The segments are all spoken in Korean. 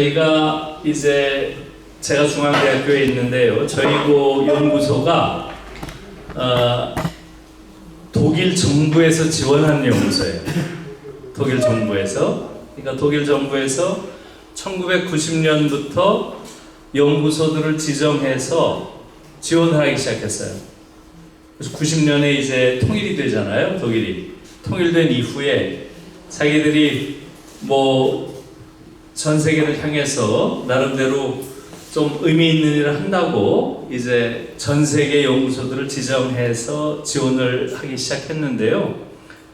저희가 이제 제가 중앙대학교에 있는데요. 저희고 연구소가 독일 정부에서 지원한 연구소예요. 독일 정부에서. 그러니까 독일 정부에서 1990년부터 연구소들을 지정해서 지원하기 시작했어요. 그래서 90년에 이제 통일이 되잖아요. 독일이. 통일된 이후에 자기들이 뭐 전 세계를 향해서 나름대로 좀 의미 있는 일을 한다고 이제 전 세계 연구소들을 지정해서 지원을 하기 시작했는데요.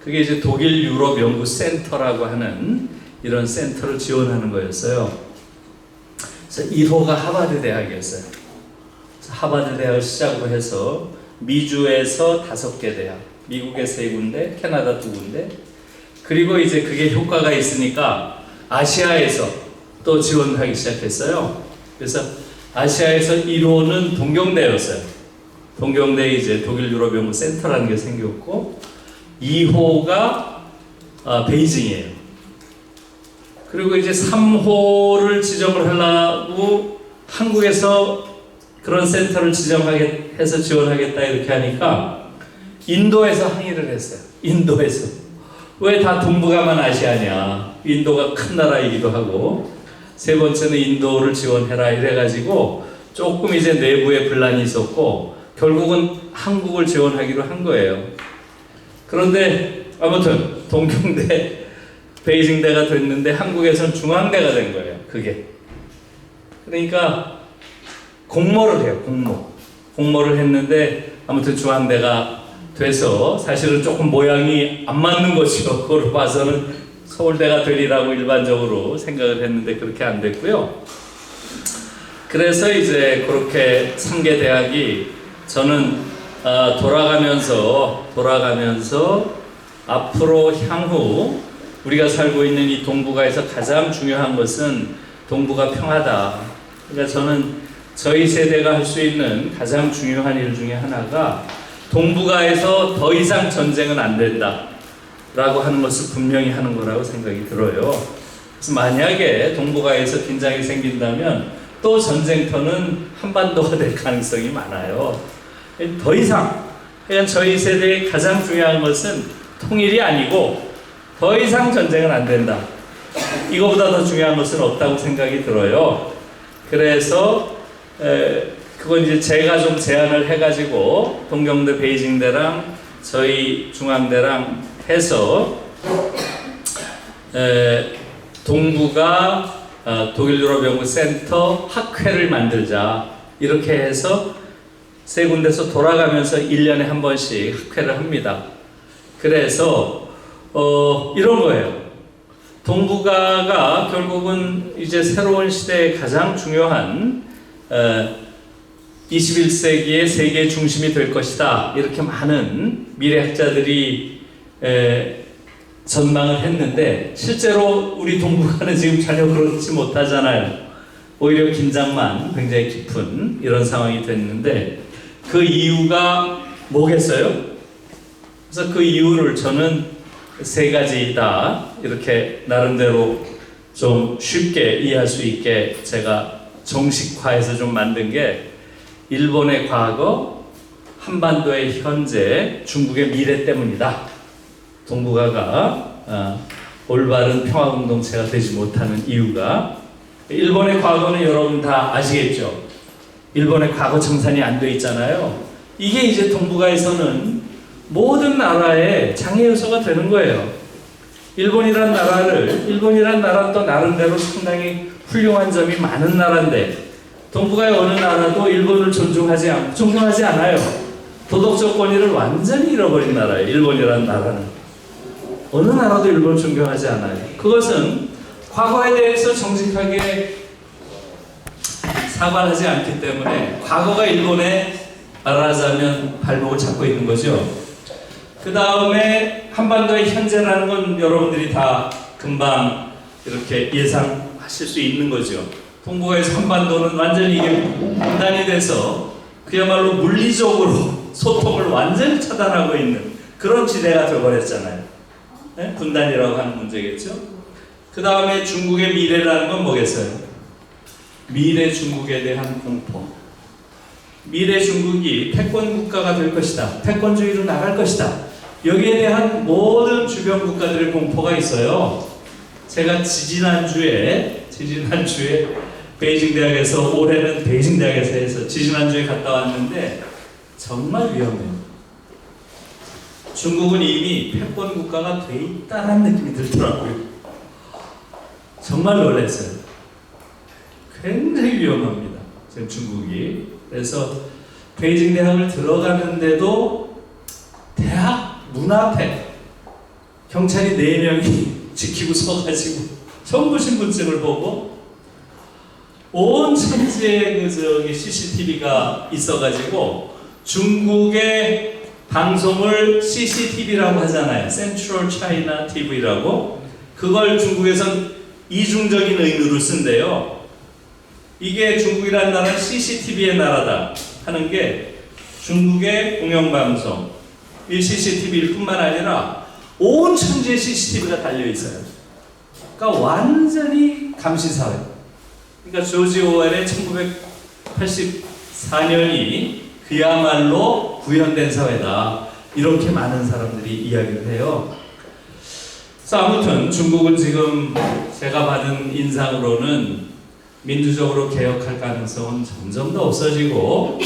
그게 이제 독일 유럽 연구 센터라고 하는 이런 센터를 지원하는 거였어요. 그래서 1호가 하버드 대학이었어요. 하버드 대학을 시작으로 해서 미주에서 5개 대학, 미국에서 3군데, 캐나다 2군데, 그리고 이제 그게 효과가 있으니까 아시아에서 또 지원하기 시작했어요. 그래서 아시아에서 1호는 동경대였어요. 동경대에 이제 독일 유럽 연구 센터라는 게 생겼고, 2호가 베이징이에요. 그리고 이제 3호를 지정을 하려고 한국에서 그런 센터를 지정해서 지원하겠다 이렇게 하니까 인도에서 항의를 했어요. 인도에서. 왜 다 동북아만 아시아냐? 인도가 큰 나라이기도 하고, 세 번째는 인도를 지원해라 이래가지고 조금 이제 내부에 분란이 있었고 결국은 한국을 지원하기로 한 거예요. 그런데 아무튼 동경대, 베이징대가 됐는데 한국에서는 중앙대가 된 거예요. 그게. 그러니까 공모를 해요. 공모를 했는데 아무튼 중앙대가 돼서 사실은 조금 모양이 안 맞는 것이요. 그걸 봐서는 서울대가 되리라고 일반적으로 생각을 했는데 그렇게 안 됐고요. 그래서 이제 그렇게 3개 대학이 저는 돌아가면서 앞으로 향후 우리가 살고 있는 이 동북아에서 가장 중요한 것은 동북아 평화다. 그러니까 저는 저희 세대가 할 수 있는 가장 중요한 일 중에 하나가 동북아에서 더 이상 전쟁은 안 된다 라고 하는 것을 분명히 하는 거라고 생각이 들어요. 그래서 만약에 동북아에서 긴장이 생긴다면 또 전쟁터는 한반도가 될 가능성이 많아요. 더 이상, 그러니까 저희 세대의 가장 중요한 것은 통일이 아니고 더 이상 전쟁은 안 된다. 이거보다 더 중요한 것은 없다고 생각이 들어요. 그래서 그건 이제 제가 좀 제안을 해가지고 동경대, 베이징대랑 저희 중앙대랑 해서 동북아 독일 유럽 연구 센터 학회를 만들자 이렇게 해서 세 군데서 돌아가면서 1년에 한 번씩 학회를 합니다. 그래서 이런 거예요. 동북아가 결국은 이제 새로운 시대의 가장 중요한 21세기의 세계의 중심이 될 것이다. 이렇게 많은 미래학자들이 전망을 했는데 실제로 우리 동북아는 지금 전혀 그렇지 못하잖아요. 오히려 긴장만 굉장히 깊은 이런 상황이 됐는데 그 이유가 뭐겠어요? 그래서 그 이유를 저는 3가지다 이렇게 나름대로 좀 쉽게 이해할 수 있게 제가 정식화해서 좀 만든 게 일본의 과거, 한반도의 현재, 중국의 미래 때문이다. 동북아가 올바른 평화 공동체가 되지 못하는 이유가 일본의 과거는 여러분 다 아시겠죠? 일본의 과거 청산이 안 돼 있잖아요. 이게 이제 동북아에서는 모든 나라의 장애 요소가 되는 거예요. 일본이란 나라는 또 나름대로 상당히 훌륭한 점이 많은 나라인데 동북아의 어느 나라도 일본을 존중하지 않아요. 도덕적 권위를 완전히 잃어버린 나라예요. 일본이라는 나라는. 어느 나라도 일본을 존경하지 않아요. 그것은 과거에 대해서 정직하게 사과하지 않기 때문에 과거가 일본에 말하자면 발목을 잡고 있는 거죠. 그 다음에 한반도의 현재라는 건 여러분들이 다 금방 이렇게 예상하실 수 있는 거죠. 동북아에서 한반도는 완전히 이게 분단이 돼서 그야말로 물리적으로 소통을 완전히 차단하고 있는 그런 지대가 되어버렸잖아요. 네? 분단이라고 하는 문제겠죠. 그 다음에 중국의 미래라는 건 뭐겠어요? 미래 중국에 대한 공포. 미래 중국이 패권 국가가 될 것이다. 패권주의로 나갈 것이다. 여기에 대한 모든 주변 국가들의 공포가 있어요. 제가 지지난주에 베이징 대학에서, 올해는 베이징 대학에서 해서 지지난주에 갔다 왔는데 정말 위험해요. 중국은 이미 패권 국가가 돼 있다는 느낌이 들더라고요. 정말 놀랐어요. 굉장히 위험합니다, 지금 중국이. 그래서 베이징 대학을 들어가는데도 대학 문 앞에 경찰이 4명이 지키고 서가지고 전부 신분증을 보고 온 천지에 CCTV가 있어가지고 중국의 방송을 CCTV라고 하잖아요. Central China TV라고. 그걸 중국에선 이중적인 의미로 쓴대요. 이게 중국이라는 나라는 CCTV의 나라다 하는 게 중국의 공영방송, 이 CCTV일 뿐만 아니라 온 천지에 CCTV가 달려있어요. 그러니까 완전히 감시사회. 그러니까 조지 오웰의 1984년이 그야말로 구현된 사회다. 이렇게 많은 사람들이 이야기를 해요. 그래서 아무튼 중국은 지금 제가 받은 인상으로는 민주적으로 개혁할 가능성은 점점 더 없어지고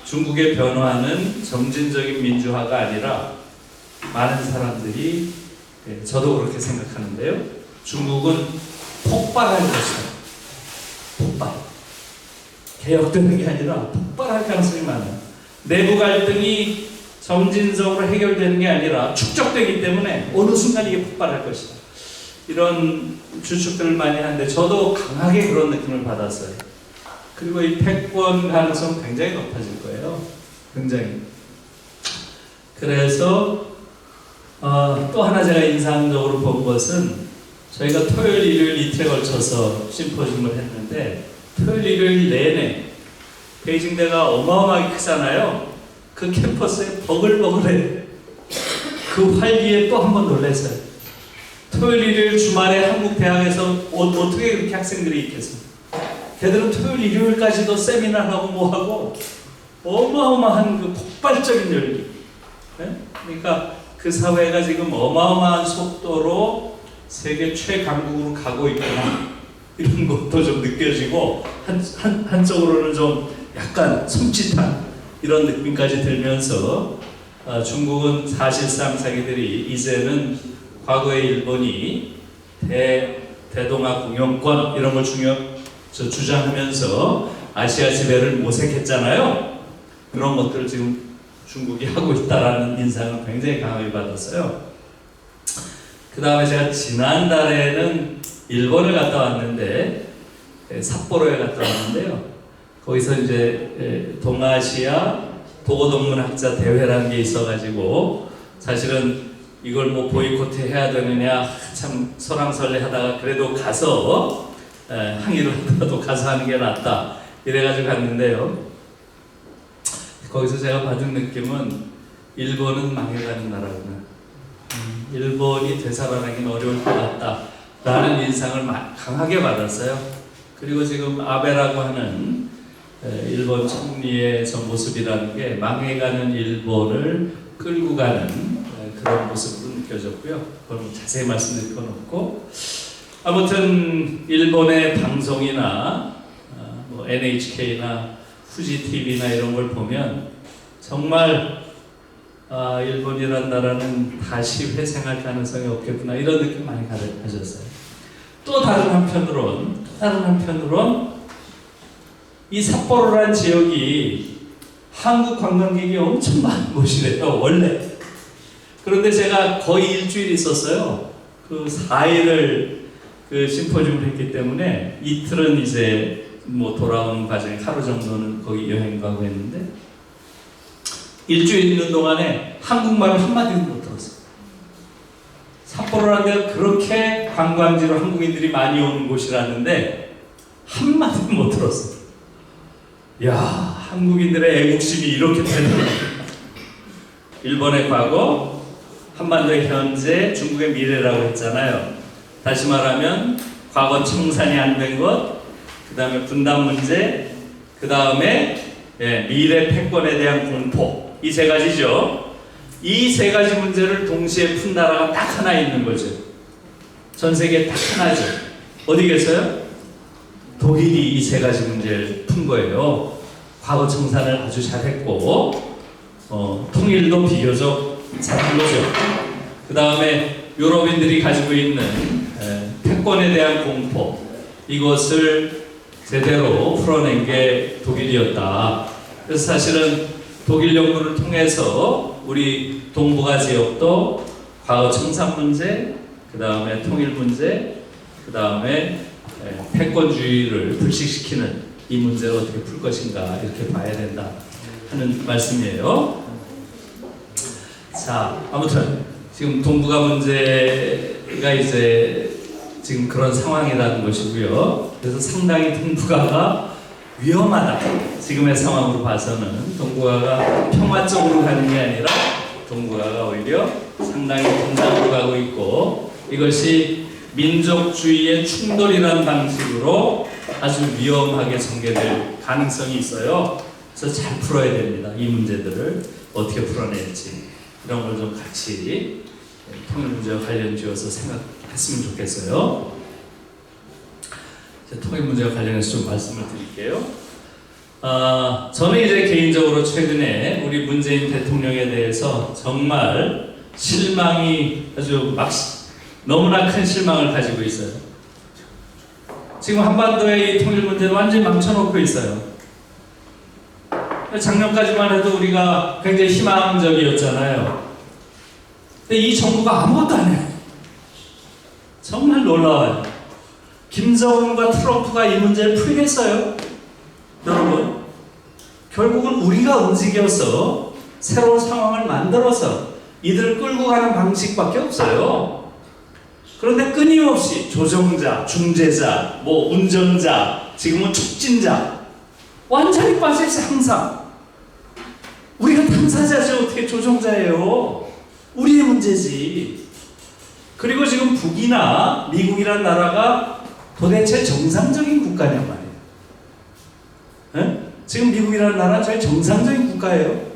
중국의 변화는 점진적인 민주화가 아니라 많은 사람들이, 저도 그렇게 생각하는데요, 중국은 폭발할 것이다. 폭발. 개혁되는 게 아니라 폭발할 가능성이 많아요. 내부 갈등이 점진적으로 해결되는 게 아니라 축적되기 때문에 어느 순간 이게 폭발할 것이다. 이런 추측들을 많이 하는데 저도 강하게 그런 느낌을 받았어요. 그리고 이 패권 가능성 굉장히 높아질 거예요. 굉장히. 그래서 또 하나 제가 인상적으로 본 것은, 저희가 토요일, 일요일 이틀에 걸쳐서 심포지움을 했는데 토요일, 일요일 내내 베이징대가 어마어마하게 크잖아요. 그 캠퍼스에 버글버글해. 그 활기에 또 한 번 놀랐어요. 토요일, 일요일 주말에 한국 대학에서 어떻게 그렇게 학생들이 있겠습니까? 걔들은 토요일, 일요일까지도 세미나하고 뭐하고 어마어마한 그 폭발적인 열기. 네? 그러니까 그 사회가 지금 어마어마한 속도로 세계 최강국으로 가고 있구나. 이런 것도 좀 느껴지고 한쪽으로는 좀 약간 섬찟한 이런 느낌까지 들면서 중국은 사실상 자기들이 이제는 과거의 일본이 대동아 공영권 이런 걸 주장하면서 아시아 지배를 모색했잖아요. 그런 것들을 지금 중국이 하고 있다라는 인상을 굉장히 강하게 받았어요. 그 다음에 제가 지난달에는 일본을 갔다 왔는데, 삿포로에 갔다 왔는데요. 거기서 이제 동아시아 도고동문학자 대회라는 게 있어가지고, 사실은 이걸 뭐 보이콧 해야 되느냐 참 설왕설래 하다가 그래도 가서 항의를 하더라도 가서 하는 게 낫다 이래가지고 갔는데요. 거기서 제가 받은 느낌은 일본은 망해가는 나라구나. 일본이 되살아나긴 어려울 것 같다 라는 인상을 강하게 받았어요. 그리고 지금 아베라고 하는 일본 총리의 저 모습이라는 게 망해가는 일본을 끌고 가는 그런 모습으로 느껴졌고요. 그건 자세히 말씀드릴 건 없고, 아무튼 일본의 방송이나 뭐 NHK나 후지 TV나 이런 걸 보면 정말 일본이란 나라는 다시 회생할 가능성이 없겠구나 이런 느낌 많이 가졌어요. 또 다른 한편으론 이 삿포로란 지역이 한국 관광객이 엄청 많은 곳이래요, 원래. 그런데 제가 거의 일주일 있었어요. 그 4일을 그 심포지움을 했기 때문에 이틀은 이제 뭐 돌아오는 과정에 하루 정도는 거기 여행 가고 했는데, 일주일 있는 동안에 한국말을 한마디도 못 들었어요. 삿포로라는 데가 그렇게 관광지로 한국인들이 많이 오는 곳이라는데 한마디도 못 들었어요. 야, 한국인들의 애국심이 이렇게 되는구나. 일본의 과거, 한반도의 현재, 중국의 미래라고 했잖아요. 다시 말하면 과거 청산이 안 된 것, 그 그 다음에 분단 문제, 그 다음에 미래 패권에 대한 공포, 이 세 가지죠. 이 세 가지 문제를 동시에 푼 나라가 딱 하나 있는 거죠. 전 세계에 딱 하나죠. 어디겠어요? 독일이 이 세 가지 문제를 푼 거예요. 과거 청산을 아주 잘했고 통일도 비교적 잘한 거죠. 그 다음에 유럽인들이 가지고 있는 패권에 대한 공포, 이것을 제대로 풀어낸 게 독일이었다. 그래서 사실은 독일 연구를 통해서 우리 동북아 지역도 과거 청산 문제, 그 다음에 통일 문제, 그 다음에 패권주의를 불식시키는 이 문제를 어떻게 풀 것인가, 이렇게 봐야 된다 하는 말씀이에요. 자, 아무튼 지금 동북아 문제가 이제 지금 그런 상황이라는 것이고요. 그래서 상당히 동북아가 위험하다. 지금의 상황으로 봐서는 동북아가 평화 쪽으로 가는 게 아니라 동북아가 오히려 상당히 분단으로 가고 있고, 이것이 민족주의의 충돌이라는 방식으로 아주 위험하게 전개될 가능성이 있어요. 그래서 잘 풀어야 됩니다. 이 문제들을 어떻게 풀어낼지, 이런 걸 좀 같이 통일 문제와 관련 지어서 생각했으면 좋겠어요. 통일 문제와 관련해서 좀 말씀을 드릴게요. 저는 이제 개인적으로 최근에 우리 문재인 대통령에 대해서 정말 실망이 아주 너무나 큰 실망을 가지고 있어요. 지금 한반도의 이 통일 문제는 완전히 망쳐놓고 있어요. 작년까지만 해도 우리가 굉장히 희망적이었잖아요. 근데 이 정부가 아무것도 안 해요. 정말 놀라워요. 김정은과 트럼프가 이 문제를 풀겠어요? 여러분, 결국은 우리가 움직여서 새로운 상황을 만들어서 이들을 끌고 가는 방식밖에 없어요. 그런데 끊임없이 조정자, 중재자, 운전자, 지금은 촉진자, 완전히 빠져있어요. 항상 우리가 당사자죠. 어떻게 조정자예요? 우리의 문제지. 그리고 지금 북이나 미국이란 나라가 도대체 정상적인 국가냔 말이에요. 지금 미국이라는 나라는 저희 정상적인 국가예요.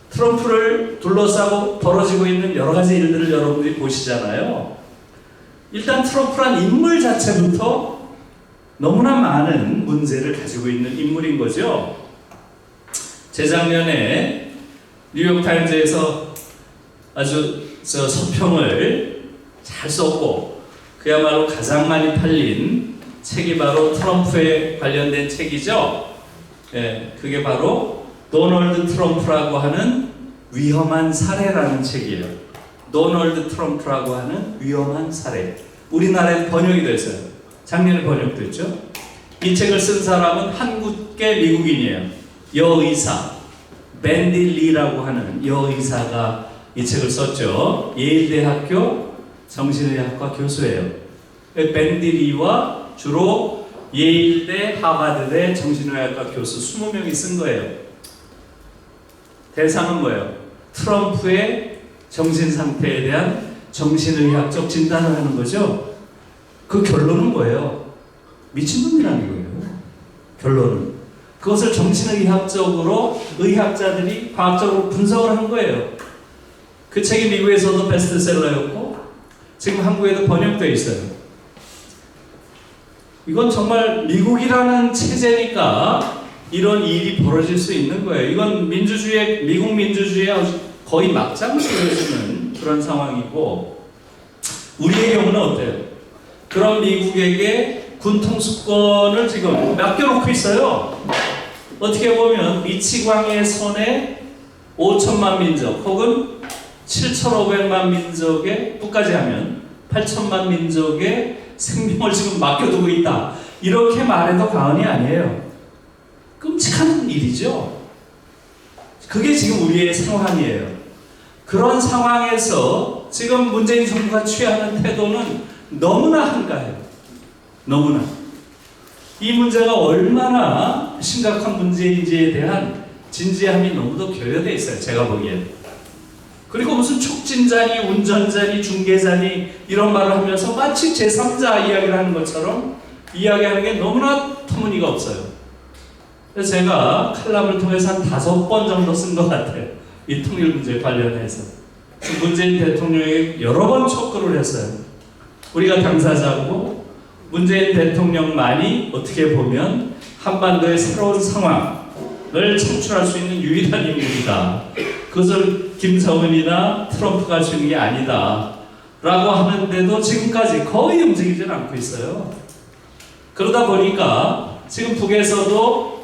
트럼프를 둘러싸고 벌어지고 있는 여러 가지 일들을 여러분들이 보시잖아요. 일단 트럼프란 인물 자체부터 너무나 많은 문제를 가지고 있는 인물인 거죠. 재작년에 뉴욕타임즈에서 아주 서평을 잘 썼고, 그야말로 가장 많이 팔린 책이 바로 트럼프에 관련된 책이죠. 그게 바로 도널드 트럼프라고 하는 위험한 사례라는 책이에요. 도널드 트럼프라고 하는 위험한 사례. 우리나라에 번역이 됐어요. 작년에 번역됐죠. 이 책을 쓴 사람은 한국계 미국인이에요. 여의사 밴디 리라고 하는 여의사가 이 책을 썼죠. 예일대학교 정신의학과 교수예요. 밴디 리와 주로 예일대, 하버드대 정신의학과 교수 20명이 쓴 거예요. 대상은 뭐예요? 트럼프의 정신상태에 대한 정신의학적 진단을 하는 거죠. 그 결론은 뭐예요? 미친놈이라는 거예요. 결론은. 그것을 정신의학적으로 의학자들이 과학적으로 분석을 한 거예요. 그 책이 미국에서도 베스트셀러였고 지금 한국에도 번역되어 있어요. 이건 정말 미국이라는 체제니까 이런 일이 벌어질 수 있는 거예요. 이건 민주주의, 미국 민주주의에 거의 막장을 보여주는 그런 상황이고, 우리의 경우는 어때요? 그런 미국에게 군 통수권을 지금 맡겨놓고 있어요. 어떻게 보면 미치광이의 손에 5천만 민족 혹은 7,500만 민족의, 끝까지 하면 8천만 민족의 생명을 지금 맡겨두고 있다. 이렇게 말해도 과언이 아니에요. 끔찍한 일이죠. 그게 지금 우리의 상황이에요. 그런 상황에서 지금 문재인 정부가 취하는 태도는 너무나 한가해요. 너무나. 이 문제가 얼마나 심각한 문제인지에 대한 진지함이 너무도 결여되어 있어요. 제가 보기에는. 그리고 무슨 촉진자니 운전자니 중개자니 이런 말을 하면서 마치 제3자 이야기를 하는 것처럼 이야기하는 게 너무나 터무니가 없어요. 그래서 제가 칼럼을 통해서 한 5번 정도 쓴 것 같아요. 이 통일 문제 관련해서. 문재인 대통령에게 여러 번 촉구를 했어요. 우리가 당사자고 문재인 대통령만이 어떻게 보면 한반도의 새로운 상황을 창출할 수 있는 유일한 인물이다. 그것을 김정은이나 트럼프가 주는 게 아니다. 라고 하는데도 지금까지 거의 움직이지 않고 있어요. 그러다 보니까 지금 북에서도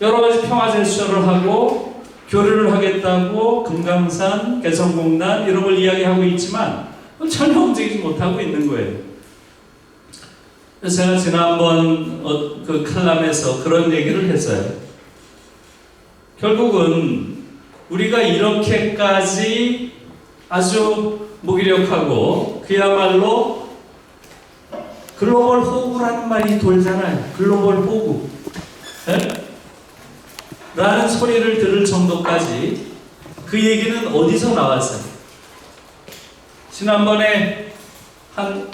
여러 가지 평화 제스처를 하고 교류를 하겠다고 금강산, 개성공단 이런 걸 이야기하고 있지만 전혀 움직이지 못하고 있는 거예요. 그래서 제가 지난번 그 칼럼에서 그런 얘기를 했어요. 결국은 우리가 이렇게까지 아주 무기력하고 그야말로 글로벌 호구라는 말이 돌잖아요. 글로벌 호구. 네? 라는 소리를 들을 정도까지 그 얘기는 어디서 나왔어요? 지난번에 한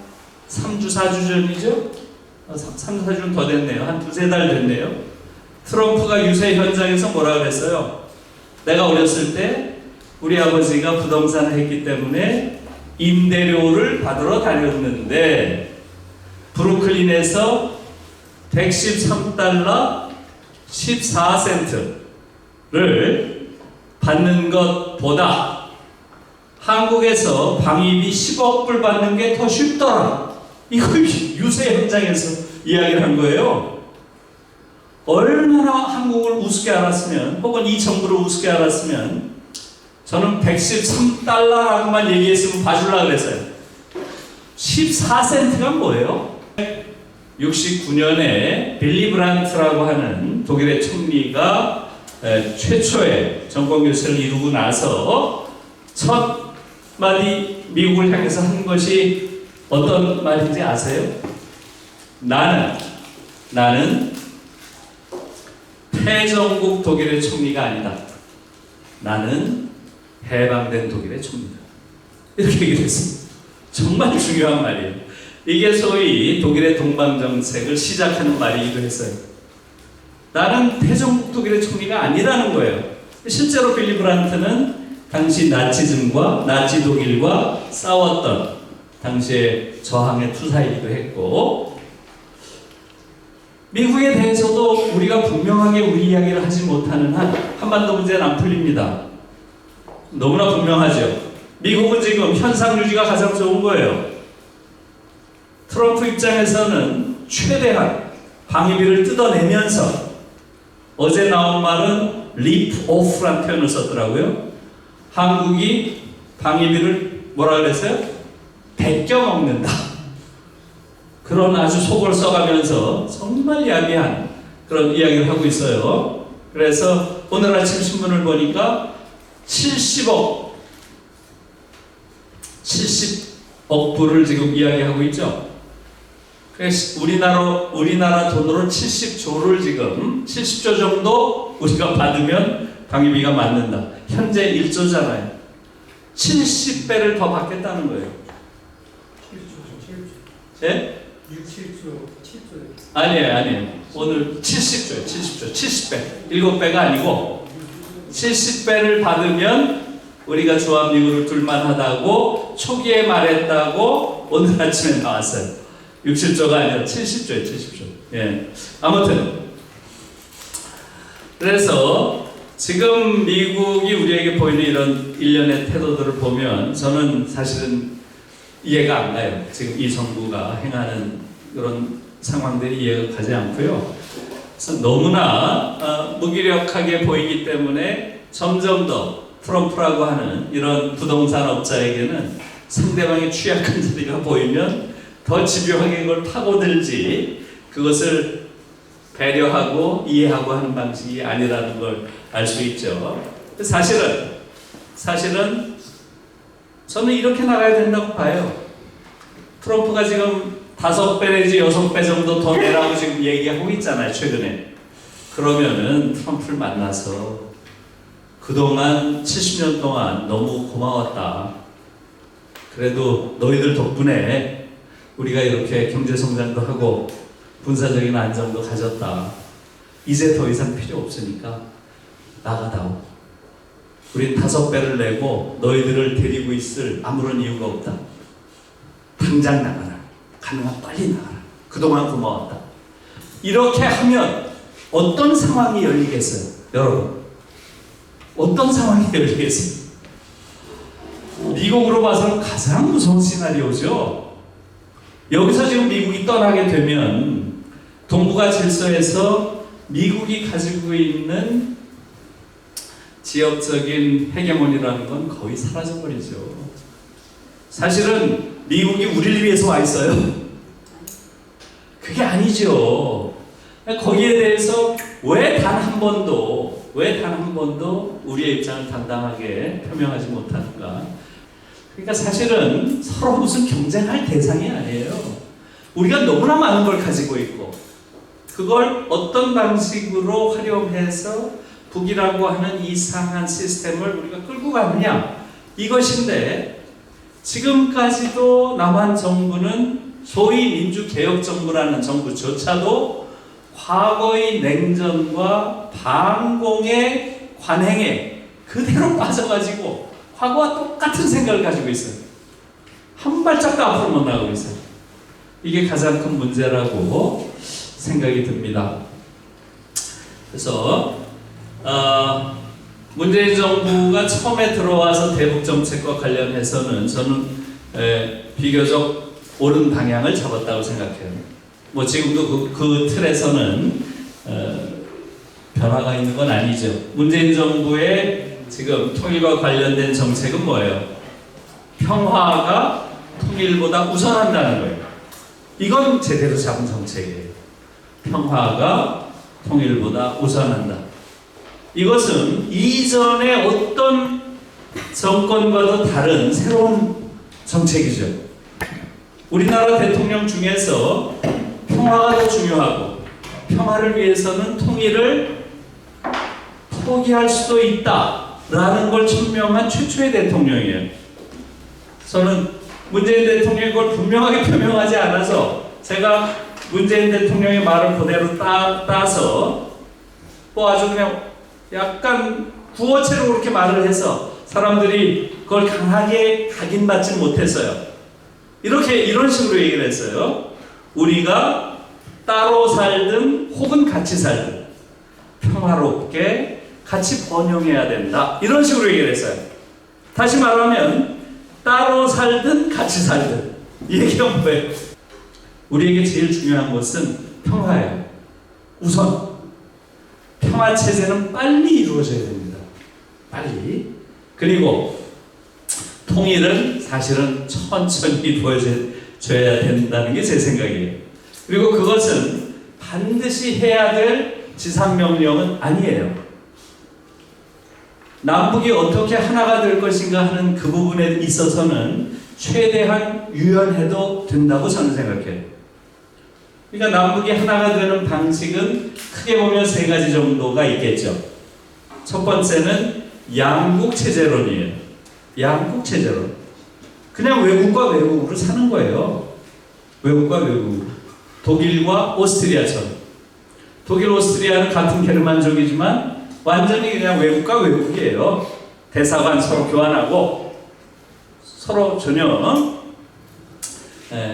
3주, 4주 전이죠? 3, 4주는 더 됐네요. 한 2-3달 됐네요. 트럼프가 유세 현장에서 뭐라 그랬어요? 내가 어렸을 때 우리 아버지가 부동산을 했기 때문에 임대료를 받으러 다녔는데 브루클린에서 113달러 14센트를 받는 것보다 한국에서 방위비 10억 불 받는 게 더 쉽더라. 이거 유세 현장에서 이야기를 한 거예요. 얼마나 한국을 우습게 알았으면 혹은 이 정부를 우습게 알았으면 저는 113달러라고만 얘기했으면 봐주려고 그랬어요. 14센트가 뭐예요? 69년에 빌리 브란트라고 하는 독일의 총리가 최초의 정권 교체를 이루고 나서 첫 마디 미국을 향해서 한 것이 어떤 말인지 아세요? 나는 패전국 독일의 총리가 아니다. 나는 해방된 독일의 총리다. 이렇게 얘기를 했습니다. 정말 중요한 말이에요. 이게 소위 독일의 동방정책을 시작하는 말이기도 했어요. 나는 패전국 독일의 총리가 아니라는 거예요. 실제로 빌리 브란트는 당시 나치즘과 나치 독일과 싸웠던 당시의 저항의 투사이기도 했고 미국에 대해서도 우리가 분명하게 우리 이야기를 하지 못하는 한 한반도 문제는 안 풀립니다. 너무나 분명하죠. 미국은 지금 현상 유지가 가장 좋은 거예요. 트럼프 입장에서는 최대한 방위비를 뜯어내면서 어제 나온 말은 rip off라는 표현을 썼더라고요. 한국이 방위비를 뭐라 그랬어요? 베껴 먹는다. 그런 아주 속을 써가면서 정말 야비한 그런 이야기를 하고 있어요. 그래서 오늘 아침 신문을 보니까 70억 불을 지금 이야기하고 있죠. 그래서 우리나라 돈으로 70조를 지금 70조 정도 우리가 받으면 방위비가 맞는다. 현재 1조잖아요. 70배를 더 받겠다는 거예요. 7조. 예? 6, 7조, 7조. 아니에요. 오늘 70조예요. 70배. 7배가 아니고 70배를 받으면 우리가 조합미국을 둘만하다고 초기에 말했다고 오늘 아침에 나왔어요. 60조가 아니라 70조예요. 70조. 예. 아무튼 그래서 지금 미국이 우리에게 보이는 이런 일련의 태도들을 보면 저는 사실은 이해가 안 가요. 지금 이 정부가 행하는 그런 상황들이 이해가 가지 않고요. 그래서 너무나 무기력하게 보이기 때문에 점점 더 트럼프라고 하는 이런 부동산 업자에게는 상대방의 취약한 자리가 보이면 더 집요하게 그걸 파고들지 그것을 배려하고 이해하고 하는 방식이 아니라는 걸 알 수 있죠. 사실은 저는 이렇게 나가야 된다고 봐요. 트럼프가 지금 5배 내지 6배 정도 더 내라고 지금 얘기하고 있잖아요, 최근에. 그러면은 트럼프를 만나서 그동안 70년 동안 너무 고마웠다. 그래도 너희들 덕분에 우리가 이렇게 경제성장도 하고 군사적인 안정도 가졌다. 이제 더 이상 필요 없으니까 나가다오. 우린 5배를 내고 너희들을 데리고 있을 아무런 이유가 없다. 당장 나가라. 가능한 빨리 나가라. 그동안 고마웠다. 이렇게 하면 어떤 상황이 열리겠어요? 여러분, 어떤 상황이 열리겠어요? 미국으로 봐서는 가장 무서운 시나리오죠. 여기서 지금 미국이 떠나게 되면 동북아 질서에서 미국이 가지고 있는 지역적인 헤게모니라는 건 거의 사라져버리죠. 사실은 미국이 우리를 위해서 와 있어요. 그게 아니죠. 거기에 대해서 왜 단 한 번도 우리의 입장을 당당하게 표명하지 못하는가? 그러니까 사실은 서로 무슨 경쟁할 대상이 아니에요. 우리가 너무나 많은 걸 가지고 있고 그걸 어떤 방식으로 활용해서 북이라고 하는 이상한 시스템을 우리가 끌고 가느냐 이것인데, 지금까지도 남한 정부는 소위 민주개혁정부라는 정부조차도 과거의 냉전과 반공의 관행에 그대로 빠져가지고 과거와 똑같은 생각을 가지고 있어요. 한 발짝도 앞으로 못 나가고 있어요. 이게 가장 큰 문제라고 생각이 듭니다. 그래서 문재인 정부가 처음에 들어와서 대북 정책과 관련해서는 저는 비교적 옳은 방향을 잡았다고 생각해요. 뭐 지금도 그 틀에서는 변화가 있는 건 아니죠. 문재인 정부의 지금 통일과 관련된 정책은 뭐예요? 평화가 통일보다 우선한다는 거예요. 이건 제대로 잡은 정책이에요. 평화가 통일보다 우선한다. 이것은 이전의 어떤 정권과도 다른 새로운 정책이죠. 우리나라 대통령 중에서 평화가 더 중요하고 평화를 위해서는 통일을 포기할 수도 있다라는 걸 천명한 최초의 대통령이에요. 저는 문재인 대통령이 그걸 분명하게 표명하지 않아서 제가 문재인 대통령의 말을 그대로 따서 뭐 아주 그냥 약간 구어체로 그렇게 말을 해서 사람들이 그걸 강하게 각인받지 못했어요. 이런 식으로 얘기를 했어요. 우리가 따로 살든 혹은 같이 살든 평화롭게 같이 번영해야 된다. 이런 식으로 얘기를 했어요. 다시 말하면 따로 살든 같이 살든 이 얘기가 뭐예요? 우리에게 제일 중요한 것은 평화예요. 우선 평화 체제는 빨리 이루어져야 됩니다. 빨리. 그리고 통일은 사실은 천천히 이루어져야 된다는 게 제 생각이에요. 그리고 그것은 반드시 해야 될 지상명령은 아니에요. 남북이 어떻게 하나가 될 것인가 하는 그 부분에 있어서는 최대한 유연해도 된다고 저는 생각해요. 그러니까 남북이 하나가 되는 방식은 크게 보면 3가지 정도가 있겠죠. 첫 번째는 양국체제론이에요. 양국체제론. 그냥 외국과 외국으로 사는 거예요. 외국과 외국. 독일과 오스트리아처럼. 독일, 오스트리아는 같은 게르만족이지만 완전히 그냥 외국과 외국이에요. 대사관 서로 교환하고 서로 전혀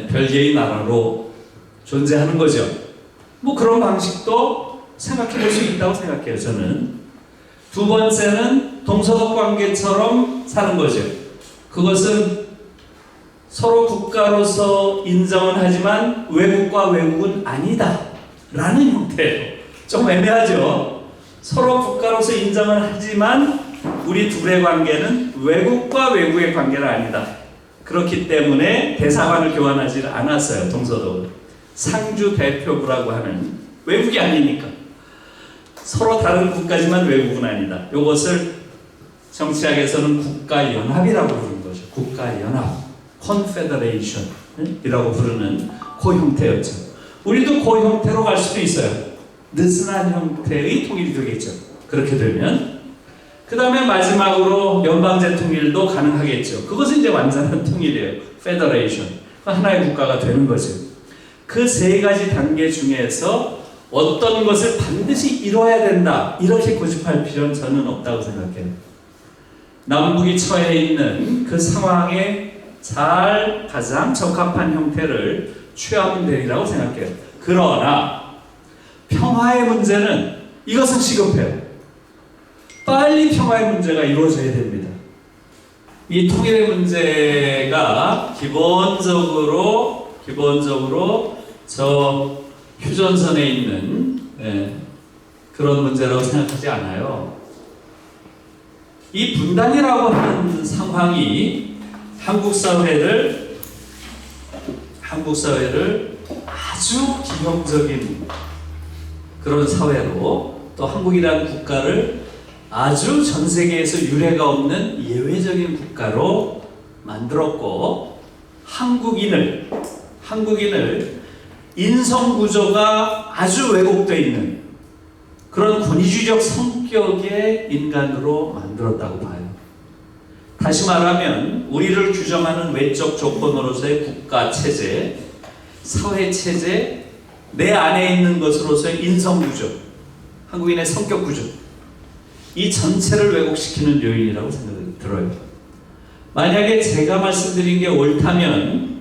별개의 나라로 존재하는 거죠. 뭐 그런 방식도 생각해 볼 수 있다고 생각해요, 저는. 두 번째는 동서독 관계처럼 사는 거죠. 그것은 서로 국가로서 인정은 하지만 외국과 외국은 아니다 라는 형태예요. 좀 애매하죠. 서로 국가로서 인정은 하지만 우리 둘의 관계는 외국과 외국의 관계는 아니다. 그렇기 때문에 대사관을 교환하지 않았어요. 동서독은 상주 대표부라고 하는, 외국이 아니니까 서로 다른 국가지만 외국은 아니다. 이것을 정치학에서는 국가연합이라고 부르는 거죠. 국가연합, 컨페더레이션이라고 부르는 그 형태였죠. 우리도 그 형태로 갈 수도 있어요. 느슨한 형태의 통일이 되겠죠. 그렇게 되면 그 다음에 마지막으로 연방제 통일도 가능하겠죠. 그것은 이제 완전한 통일이에요. 페더레이션. 하나의 국가가 되는 거죠. 그 세 가지 단계 중에서 어떤 것을 반드시 이뤄야 된다 이렇게 고집할 필요는 저는 없다고 생각해요. 남북이 처해 있는 그 상황에 잘 가장 적합한 형태를 취하면 되리라고 생각해요. 그러나 평화의 문제는 이것은 시급해요. 빨리 평화의 문제가 이루어져야 됩니다. 이 통일의 문제가 기본적으로 저 휴전선에 있는 그런 문제라고 생각하지 않아요. 이 분단이라고 하는 상황이 한국 사회를 아주 기형적인 그런 사회로, 또 한국이라는 국가를 아주 전 세계에서 유례가 없는 예외적인 국가로 만들었고, 한국인을 인성 구조가 아주 왜곡되어 있는 그런 권위주의적 성격의 인간으로 만들었다고 봐요. 다시 말하면 우리를 규정하는 외적 조건으로서의 국가 체제, 사회 체제, 내 안에 있는 것으로서의 인성 구조, 한국인의 성격 구조, 이 전체를 왜곡시키는 요인이라고 생각이 들어요. 만약에 제가 말씀드린 게 옳다면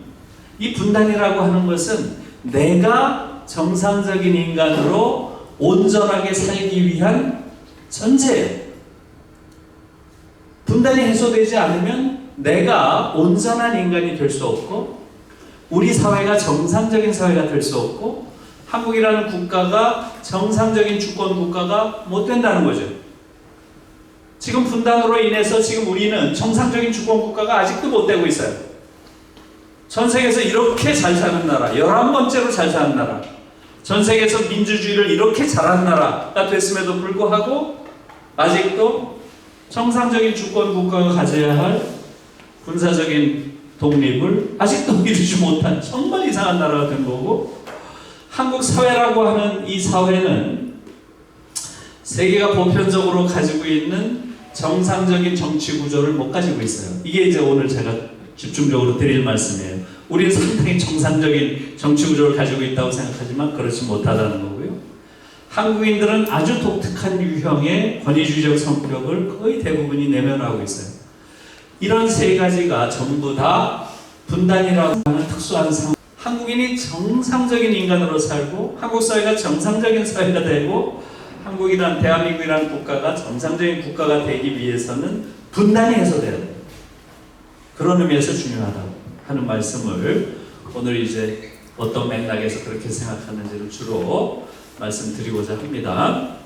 이 분단이라고 하는 것은 내가 정상적인 인간으로 온전하게 살기 위한 전제예요. 분단이 해소되지 않으면 내가 온전한 인간이 될 수 없고, 우리 사회가 정상적인 사회가 될 수 없고, 한국이라는 국가가 정상적인 주권 국가가 못 된다는 거죠. 지금 분단으로 인해서 지금 우리는 정상적인 주권 국가가 아직도 못 되고 있어요. 전 세계에서 이렇게 잘 사는 나라, 11번째로 잘 사는 나라, 전 세계에서 민주주의를 이렇게 잘하는 나라가 됐음에도 불구하고 아직도 정상적인 주권 국가가 가져야 할 군사적인 독립을 아직도 이루지 못한 정말 이상한 나라가 된 거고, 한국 사회라고 하는 이 사회는 세계가 보편적으로 가지고 있는 정상적인 정치 구조를 못 가지고 있어요. 이게 이제 오늘 제가 집중적으로 드릴 말씀이에요. 우리는 상당히 정상적인 정치 구조를 가지고 있다고 생각하지만 그렇지 못하다는 거고요. 한국인들은 아주 독특한 유형의 권위주의적 성격을 거의 대부분이 내면하고 있어요. 이런 세 가지가 전부 다 분단이라고 하는 특수한 상황, 한국인이 정상적인 인간으로 살고 한국 사회가 정상적인 사회가 되고 한국이란 대한민국이라는 국가가 정상적인 국가가 되기 위해서는 분단이 해소돼야 돼요. 그런 의미에서 중요하다고 하는 말씀을 오늘 이제 어떤 맥락에서 그렇게 생각하는지를 주로 말씀드리고자 합니다.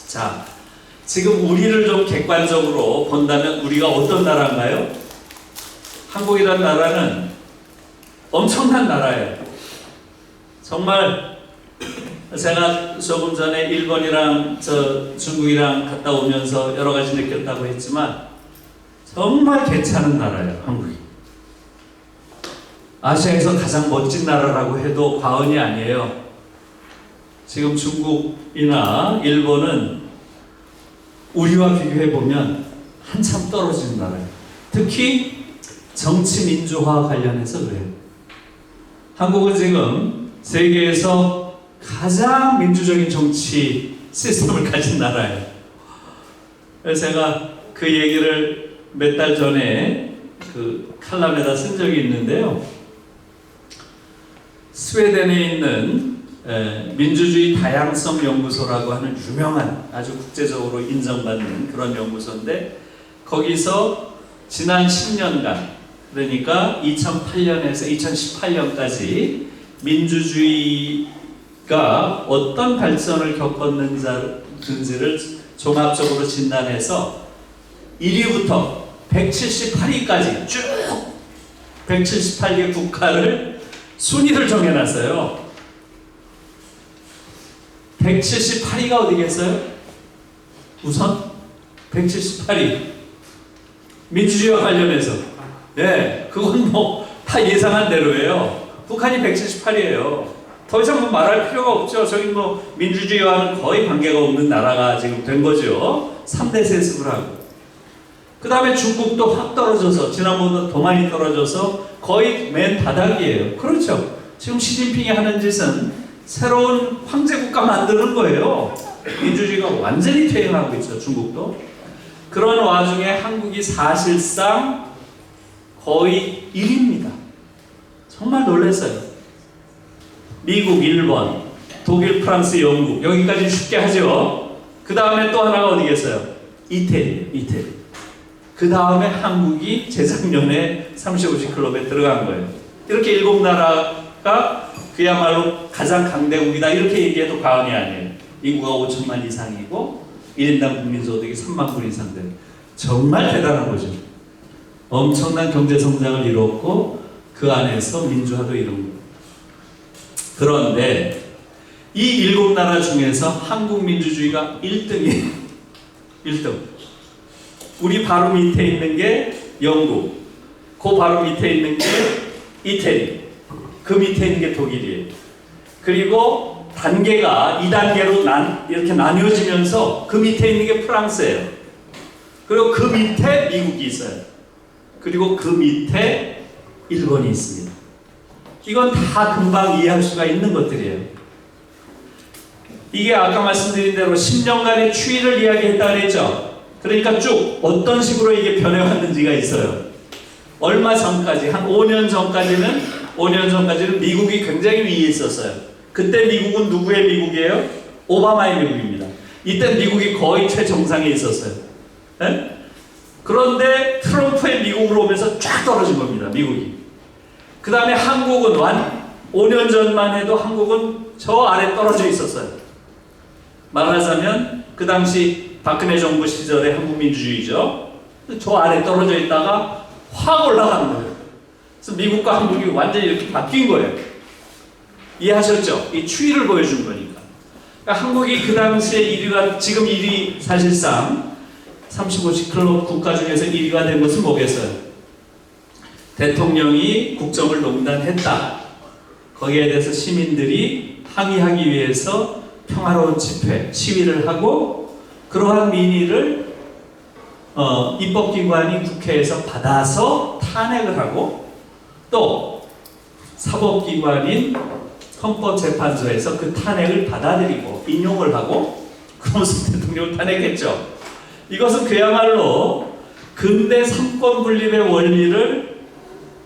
자, 지금 우리를 좀 객관적으로 본다면 우리가 어떤 나라인가요? 한국이라는 나라는 엄청난 나라예요. 정말 제가 조금 전에 일본이랑 중국이랑 갔다 오면서 여러 가지 느꼈다고 했지만 정말 괜찮은 나라예요, 한국이. 아시아에서 가장 멋진 나라라고 해도 과언이 아니에요. 지금 중국이나 일본은 우리와 비교해보면 한참 떨어지는 나라예요. 특히 정치 민주화 관련해서 그래요. 한국은 지금 세계에서 가장 민주적인 정치 시스템을 가진 나라예요. 그래서 제가 그 얘기를 몇 달 전에 그 칼럼에다 쓴 적이 있는데요. 스웨덴에 있는 민주주의 다양성 연구소라고 하는 유명한, 아주 국제적으로 인정받는 그런 연구소인데, 거기서 지난 10년간, 그러니까 2008년에서 2018년까지 민주주의가 어떤 발전을 겪었는지를 종합적으로 진단해서 1위부터 178위까지 쭉 178개 국가를 순위를 정해놨어요. 178위가 어디겠어요? 우선 178위 민주주의와 관련해서, 네, 그건 뭐 다 예상한 대로예요. 북한이 178위예요. 더 이상 뭐 말할 필요가 없죠. 저기 뭐 민주주의와는 거의 관계가 없는 나라가 지금 된 거죠. 3대 세습을 하고. 그 다음에 중국도 확 떨어져서, 지난번보다 더 많이 떨어져서 거의 맨 바닥이에요. 그렇죠. 지금 시진핑이 하는 짓은 새로운 황제국가 만드는 거예요. 민주주의가 완전히 퇴행하고 있죠, 중국도. 그런 와중에 한국이 사실상 거의 1위입니다. 정말 놀랐어요. 미국, 일본, 독일, 프랑스, 영국 여기까지 쉽게 하죠. 그 다음에 또 하나가 어디겠어요? 이태리. 그 다음에 한국이 재작년에 30, 50클럽에 들어간 거예요. 이렇게 7나라가 그야말로 가장 강대국이다 이렇게 얘기해도 과언이 아니에요. 인구가 5천만 이상이고 1인당 국민소득이 3만 불 이상 돼요. 정말 대단한 거죠. 엄청난 경제성장을 이뤘고 그 안에서 민주화도 이룬 거예요. 그런데 이 7나라 중에서 한국 민주주의가 1등이에요. 1등. 우리 바로 밑에 있는 게 영국, 그 바로 밑에 있는 게 이태리, 그 밑에 있는 게 독일이에요. 그리고 단계가 2단계로 이렇게 나뉘어지면서 그 밑에 있는 게 프랑스예요. 그리고 그 밑에 미국이 있어요. 그리고 그 밑에 일본이 있습니다. 이건 다 금방 이해할 수가 있는 것들이에요. 이게 아까 말씀드린 대로 10년간의 추이를 이야기했다 그랬죠. 그러니까 쭉 어떤 식으로 이게 변해왔는지가 있어요. 얼마 전까지, 한 5년 전까지는 미국이 굉장히 위에 있었어요. 그때 미국은 누구의 미국이에요? 오바마의 미국입니다. 이때 미국이 거의 최정상에 있었어요. 네? 그런데 트럼프의 미국으로 오면서 쫙 떨어진 겁니다. 미국이. 그 다음에 한국은 5년 전만 해도 한국은 저 아래 떨어져 있었어요. 말하자면 그 당시 박근혜 정부 시절의 한국 민주주의죠. 저 아래 떨어져 있다가 확 올라가는 거예요. 그래서 미국과 한국이 완전히 이렇게 바뀐 거예요. 이해하셨죠? 이 추이를 보여준 거니까. 그러니까 한국이 그 당시에 1위가, 지금 1위 사실상 35시 클럽 국가 중에서 1위가 된 것은 뭐겠어요? 대통령이 국정을 농단했다. 거기에 대해서 시민들이 항의하기 위해서 평화로운 집회, 시위를 하고 그러한 민의를 입법기관인 국회에서 받아서 탄핵을 하고 또 사법기관인 헌법재판소에서 그 탄핵을 받아들이고 인용을 하고 그러면서 대통령을 탄핵했죠. 이것은 그야말로 근대 삼권 분립의 원리를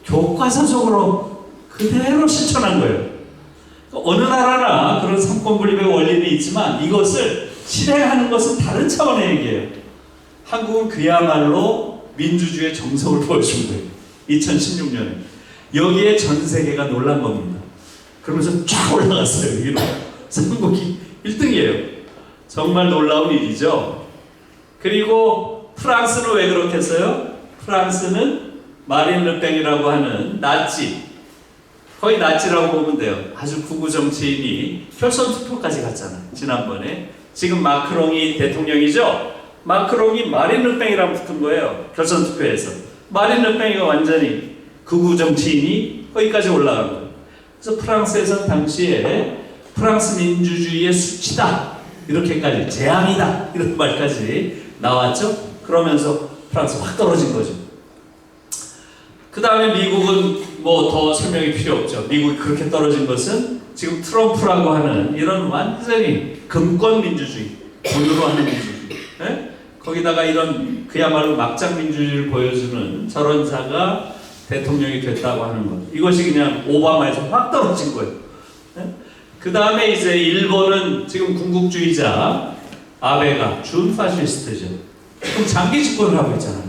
교과서적으로 그대로 실천한 거예요. 어느 나라나 그런 삼권 분립의 원리는 있지만 이것을 실행하는 것은 다른 차원의 얘기예요. 한국은 그야말로 민주주의의 정석을 보여준 거예요. 2016년에. 여기에 전 세계가 놀란 겁니다. 그러면서 쫙 올라갔어요. 위로. 한국이 1등이에요. 정말 놀라운 일이죠. 그리고 프랑스는 왜 그렇겠어요? 프랑스는 마린 르팽이라고 하는 나치, 거의 나치라고 보면 돼요. 아주 극우 정치인이 결선 투표까지 갔잖아요. 지난번에. 지금 마크롱이 대통령이죠? 마크롱이 마린 르팽이랑 붙은 거예요. 결선 투표에서. 마린 르팽이가 완전히 극우 정치인이 거기까지 올라간 거예요. 그래서 프랑스에서는 당시에 프랑스 민주주의의 수치다. 이렇게까지 재앙이다. 이런 말까지 나왔죠. 그러면서 프랑스 확 떨어진 거죠. 그 다음에 미국은 뭐 더 설명이 필요 없죠. 미국이 그렇게 떨어진 것은 지금 트럼프라고 하는 이런 완전히 금권 민주주의, 돈으로 하는 민주주의. 네? 거기다가 이런 그야말로 막장 민주주의를 보여주는 저런 자가 대통령이 됐다고 하는 것. 이것이 그냥 오바마에서 확 떨어진 거예요. 네? 그 다음에 이제 일본은 지금 군국주의자 아베가 준 파시스트죠. 그럼 장기 집권을 하고 있잖아요.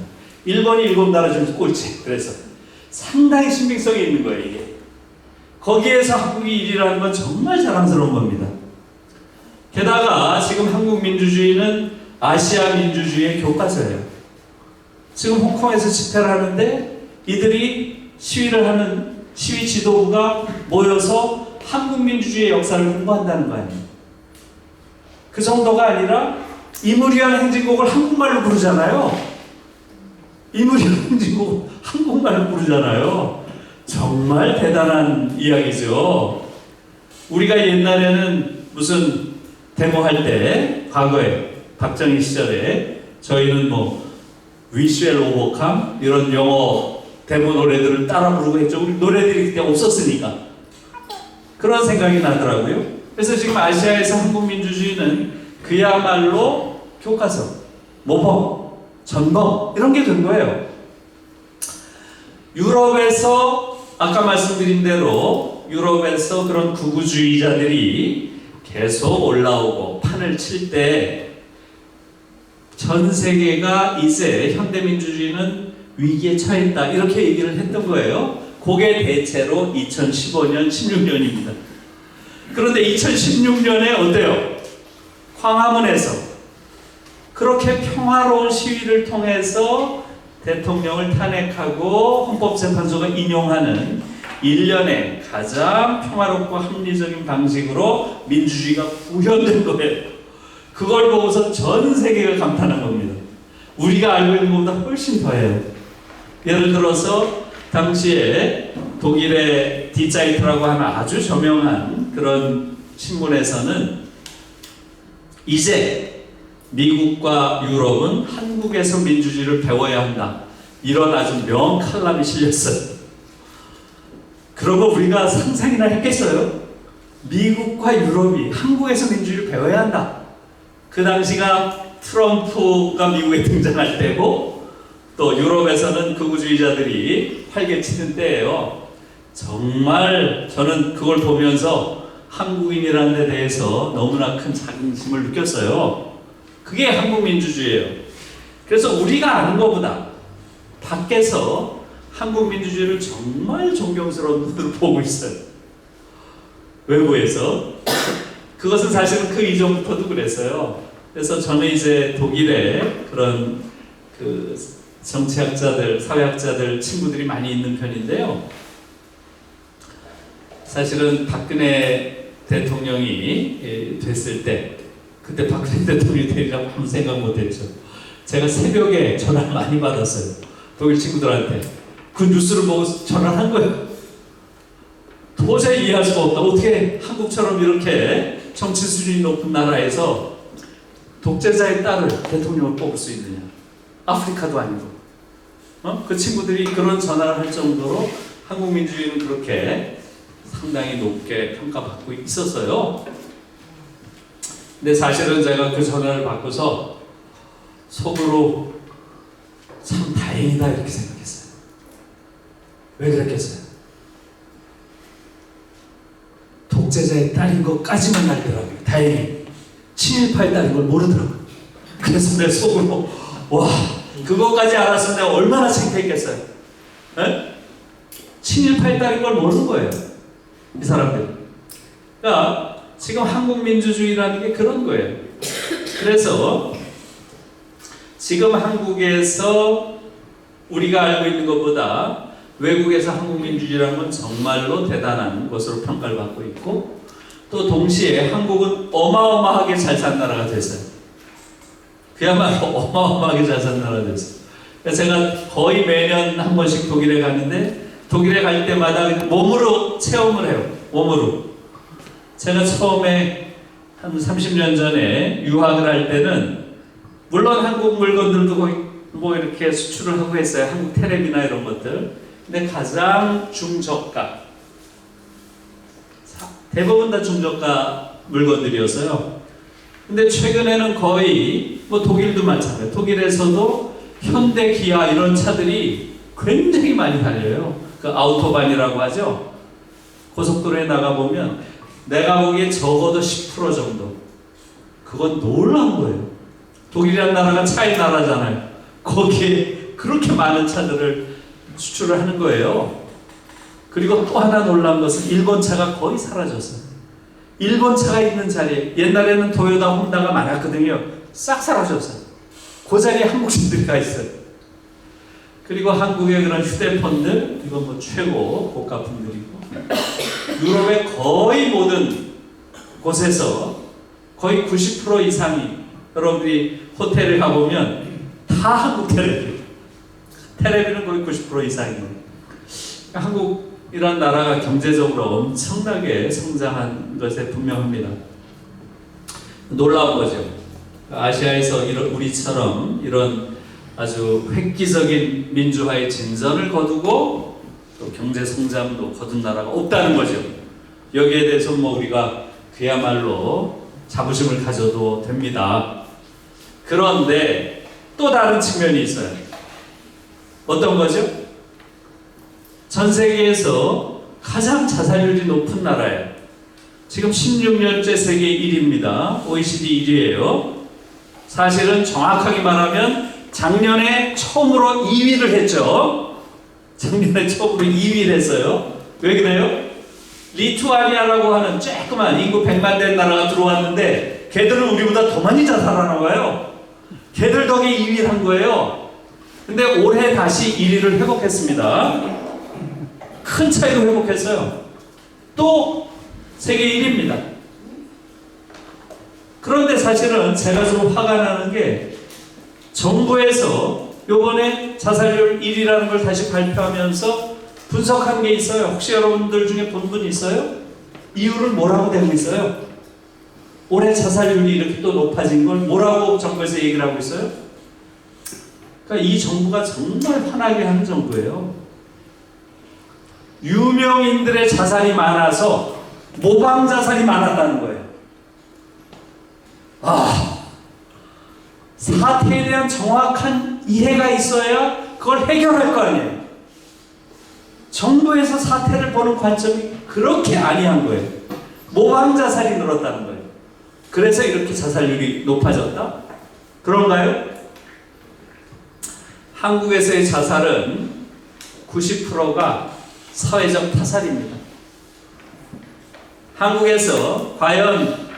일본이 7나라 중에서 꼴찌. 그래서 상당히 신빙성이 있는 거예요, 이게. 거기에서 한국이 1위라는 건 정말 자랑스러운 겁니다. 게다가 지금 한국 민주주의는 아시아 민주주의의 교과서예요. 지금 홍콩에서 집회를 하는데 이들이 시위를 하는 시위 지도부가 모여서 한국 민주주의의 역사를 공부한다는 거 아니에요. 그 정도가 아니라 이무리한 행진곡을 한국말로 부르잖아요. 이무리한 행진곡을 한국말로 부르잖아요. 정말 대단한 이야기죠. 우리가 옛날에는 무슨 데모할 때 과거에 박정희 시절에 저희는 뭐 We shall overcome 이런 영어 데모 노래들을 따라 부르고 했죠. 우리 노래들이 그때 없었으니까. 그런 생각이 나더라고요. 그래서 지금 아시아에서 한국 민주주의는 그야말로 교과서, 모범, 전범 이런 게 된 거예요. 유럽에서 아까 말씀드린 대로 유럽에서 그런 극우주의자들이 계속 올라오고 판을 칠 때 전 세계가 이제 현대민주주의는 위기에 처했다 이렇게 얘기를 했던 거예요. 그게 대체로 2015년, 16년입니다. 그런데 2016년에 어때요? 광화문에서 그렇게 평화로운 시위를 통해서 대통령을 탄핵하고 헌법재판소가 인용하는 일련의 가장 평화롭고 합리적인 방식으로 민주주의가 구현된 거예요. 그걸 보고서 전 세계가 감탄한 겁니다. 우리가 알고 있는 것보다 훨씬 더해요. 예를 들어서 당시에 독일의 디자이트라고 하는 아주 저명한 그런 신문에서는 이제 미국과 유럽은 한국에서 민주주의를 배워야 한다. 이런 아주 명칼럼이 실렸어요. 그러고 우리가 상상이나 했겠어요? 미국과 유럽이 한국에서 민주주의를 배워야 한다. 그 당시가 트럼프가 미국에 등장할 때고 또 유럽에서는 극우주의자들이 활개치는 때예요. 정말 저는 그걸 보면서 한국인이라는 데 대해서 너무나 큰 자긍심을 느꼈어요. 그게 한국 민주주의예요. 그래서 우리가 아는 것보다 밖에서 한국 민주주의를 정말 존경스러운 눈으로 보고 있어요. 외부에서. 그것은 사실은 그 이전부터도 그랬어요. 그래서 저는 이제 독일에 그런 그 정치학자들, 사회학자들 친구들이 많이 있는 편인데요. 사실은 박근혜 대통령이 됐을 때 그때 박근혜 대통령이 되리라고 아무 생각 못했죠. 제가 새벽에 전화를 많이 받았어요. 독일 친구들한테. 그 뉴스를 보고 전화를 한 거예요. 도저히 이해할 수가 없다. 어떻게 한국처럼 이렇게 정치 수준이 높은 나라에서 독재자의 딸을 대통령을 뽑을 수 있느냐. 아프리카도 아니고. 그 친구들이 그런 전화를 할 정도로 한국 민주주의는 그렇게 상당히 높게 평가받고 있었어요. 근데 사실은 제가 그 전화를 받고서 속으로 참 다행이다 이렇게 생각했어요. 왜 그랬겠어요? 독재자의 딸인 것까지만 알더라고요. 다행히 친일파의 딸인 걸 모르더라고요. 그래서 내 속으로 와 그것까지 알았으면 내가 얼마나 창피했겠어요. 에? 친일파의 딸인 걸 모르는 거예요. 이 사람들. 그러니까 지금 한국 민주주의라는 게 그런 거예요. 그래서 지금 한국에서 우리가 알고 있는 것보다 외국에서 한국 민주주의라는 건 정말로 대단한 것으로 평가를 받고 있고 또 동시에 한국은 어마어마하게 잘 산 나라가 됐어요. 그야말로 어마어마하게 잘 산 나라가 됐어요. 제가 거의 매년 한 번씩 독일에 가는데 독일에 갈 때마다 몸으로 체험을 해요. 몸으로. 제가 처음에 한 30년 전에 유학을 할 때는 물론 한국 물건들도 거의 뭐 이렇게 수출을 하고 했어요. 한국 텔레비나 이런 것들. 근데 가장 중저가 대부분 다 중저가 물건들이었어요. 근데 최근에는 거의 뭐 독일도 마찬가지예요. 독일에서도 현대, 기아 이런 차들이 굉장히 많이 달려요. 그 아우토반이라고 하죠. 고속도로에 나가보면 내가 보기에 적어도 10% 정도. 그건 놀라운 거예요. 독일이라는 나라가 차의 나라잖아요. 거기에 그렇게 많은 차들을 수출을 하는 거예요. 그리고 또 하나 놀라운 것은 일본 차가 거의 사라졌어요. 일본 차가 있는 자리에 옛날에는 도요타, 혼다가 많았거든요. 싹 사라졌어요. 그 자리에 한국인들이 가 있어요. 그리고 한국의 그런 휴대폰들 이건 뭐 최고 고가품들이고 유럽의 거의 모든 곳에서 거의 90% 이상이 여러분들이 호텔에 가보면 다 한국 텔레비. 텔레비는 거의 90% 이상이에요. 한국이란 나라가 경제적으로 엄청나게 성장한 것에 분명합니다. 놀라운 거죠. 아시아에서 우리처럼 이런 아주 획기적인 민주화의 진전을 거두고 또 경제 성장도 거둔 나라가 없다는 거죠. 여기에 대해서 뭐 우리가 그야말로 자부심을 가져도 됩니다. 그런데 또 다른 측면이 있어요. 어떤 거죠? 전 세계에서 가장 자살률이 높은 나라예요. 지금 16년째 세계 1위입니다. OECD 1위예요. 사실은 정확하게 말하면 작년에 처음으로 2위를 했죠. 작년에 처음으로 2위를 했어요. 왜 그래요? 리투아니아라고 하는 쬐끄만 인구 100만 된 나라가 들어왔는데 걔들은 우리보다 더 많이 자살하나 봐요. 걔들 덕에 2위를 한 거예요. 근데 올해 다시 1위를 회복했습니다. 큰 차이로 회복했어요. 또 세계 1위입니다. 그런데 사실은 제가 좀 화가 나는 게 정부에서 요번에 자살률 1위라는 걸 다시 발표하면서 분석한 게 있어요. 혹시 여러분들 중에 본 분 있어요? 이유를 뭐라고 대고 있어요? 올해 자살률이 이렇게 또 높아진 걸 뭐라고 정부에서 얘기를 하고 있어요? 그러니까 이 정부가 정말 화나게 하는 정부예요. 유명인들의 자살이 많아서 모방 자살이 많았다는 거예요. 사태에 대한 정확한 이해가 있어야 그걸 해결할 거 아니에요. 정부에서 사태를 보는 관점이 그렇게 아니한 거예요. 모방 자살이 늘었다는 거예요. 그래서 이렇게 자살률이 높아졌다? 그런가요? 한국에서의 자살은 90%가 사회적 타살입니다. 한국에서 과연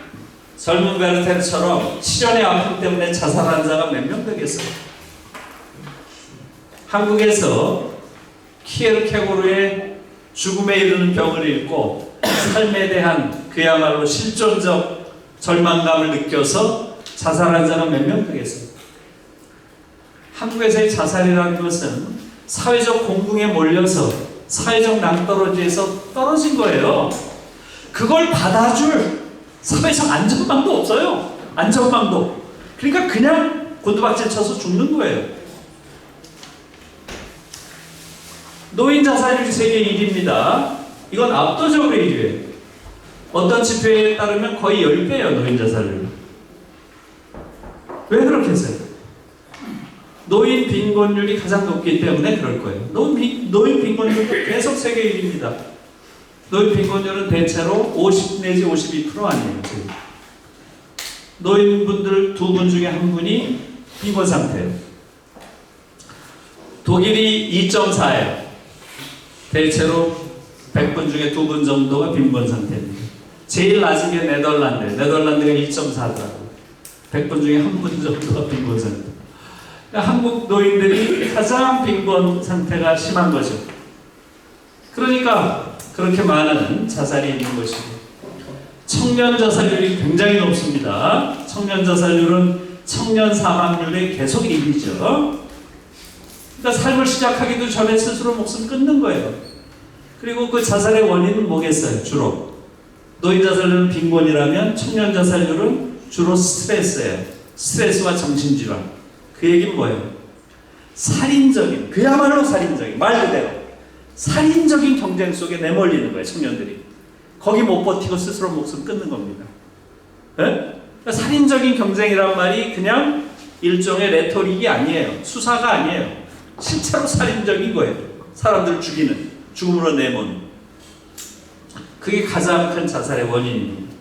젊은 베르테르처럼 실연의 아픔 때문에 자살한 자가 몇 명 되겠어요? 한국에서 키에르케고르의 죽음에 이르는 병을 읽고 삶에 대한 그야말로 실존적 절망감을 느껴서 자살한 자가 몇 명 되겠어요? 한국에서의 자살이라는 것은 사회적 공궁에 몰려서 사회적 낭떠러지에서 떨어진 거예요. 그걸 받아줄 사회적 안전망도 없어요. 안전망도. 그러니까 그냥 곤두박질 쳐서 죽는 거예요. 노인 자살률이 세계 1위입니다. 이건 압도적으로 1위예요. 어떤 지표에 따르면 거의 10배예요. 노인 자살률. 왜 그렇게 했어요? 노인 빈곤율이 가장 높기 때문에 그럴 거예요. 노인 빈곤율도 계속 세계 1위입니다. 노인 빈곤율은 대체로 50 내지 52% 아니에요. 지금. 노인분들 2분 중에 1분이 빈곤 상태예요. 독일이 2.4예요. 대체로 100분 중에 2분 정도가 빈곤 상태입니다. 제일 낮은 게 네덜란드가 2.4더라고요. 100분 중에 1분 정도가 빈곤 상태. 그러니까 한국 노인들이 가장 빈곤 상태가 심한 거죠. 그러니까 그렇게 많은 자살이 있는 것이고, 청년 자살률이 굉장히 높습니다. 청년 자살률은 청년 사망률의 계속 1위죠. 그러니까 삶을 시작하기도 전에 스스로 목숨 끊는 거예요. 그리고 그 자살의 원인은 뭐겠어요? 주로 노인 자살률은 빈곤이라면 청년 자살률은 주로 스트레스예요. 스트레스와 정신질환. 그 얘기는 뭐예요? 살인적인, 그야말로 살인적인, 말 그대로 살인적인 경쟁 속에 내몰리는 거예요. 청년들이. 거기 못 버티고 스스로 목숨 끊는 겁니다. 네? 그러니까 살인적인 경쟁이란 말이 그냥 일종의 레토릭이 아니에요. 수사가 아니에요. 실제로 살인적인 거예요. 사람들을 죽이는, 죽음으로 내모는. 그게 가장 큰 자살의 원인입니다.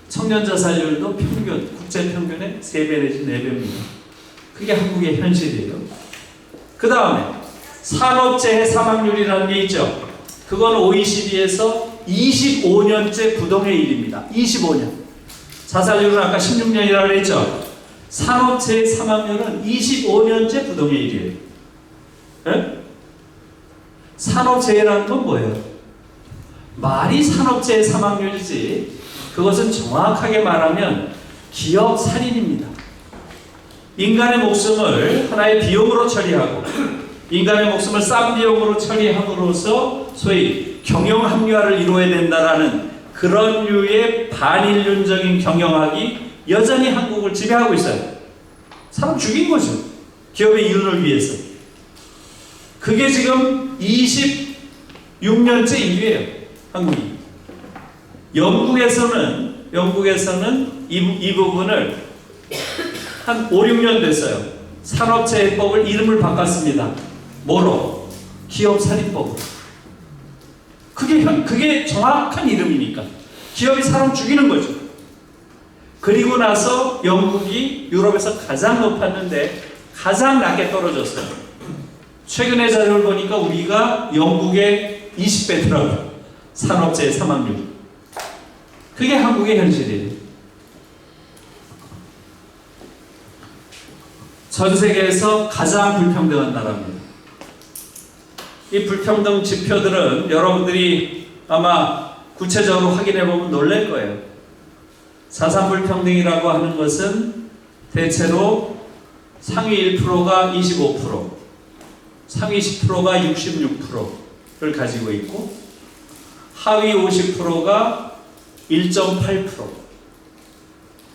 청년 자살률도 평균, 국제 평균의 3배 내지 4배입니다. 그게 한국의 현실이에요. 그 다음에 산업재해 사망률이라는 게 있죠. 그건 OECD에서 25년째 부동의 일입니다. 25년. 자살률은 아까 16년이라고 했죠. 산업재해 사망률은 25년째 부동의 일이에요. 네? 산업재해라는 건 뭐예요? 말이 산업재해 사망률이지, 그것은 정확하게 말하면 기업 살인입니다. 인간의 목숨을 하나의 비용으로 처리하고 인간의 목숨을 싼 비용으로 처리함으로써 소위 경영 합리화를 이루어야 된다라는 그런 류의 반인륜적인 경영학이 여전히 한국을 지배하고 있어요. 사람 죽인 거죠. 기업의 이윤을 위해서. 그게 지금 26년째 일이에요. 한국이. 영국에서는 이 부분을 한 5, 6년 됐어요. 산업재해법을 이름을 바꿨습니다. 뭐로? 기업살인법으로. 그게 정확한 이름이니까. 기업이 사람 죽이는 거죠. 그리고 나서 영국이 유럽에서 가장 높았는데 가장 낮게 떨어졌어요. 최근의 자료를 보니까 우리가 영국의 20배더라고요. 산업재해 사망률. 그게 한국의 현실이에요. 전 세계에서 가장 불평등한 나라입니다. 이 불평등 지표들은 여러분들이 아마 구체적으로 확인해 보면 놀랄 거예요. 자산 불평등이라고 하는 것은 대체로 상위 1%가 25%, 상위 10%가 66%를 가지고 있고 하위 50%가 1.8%.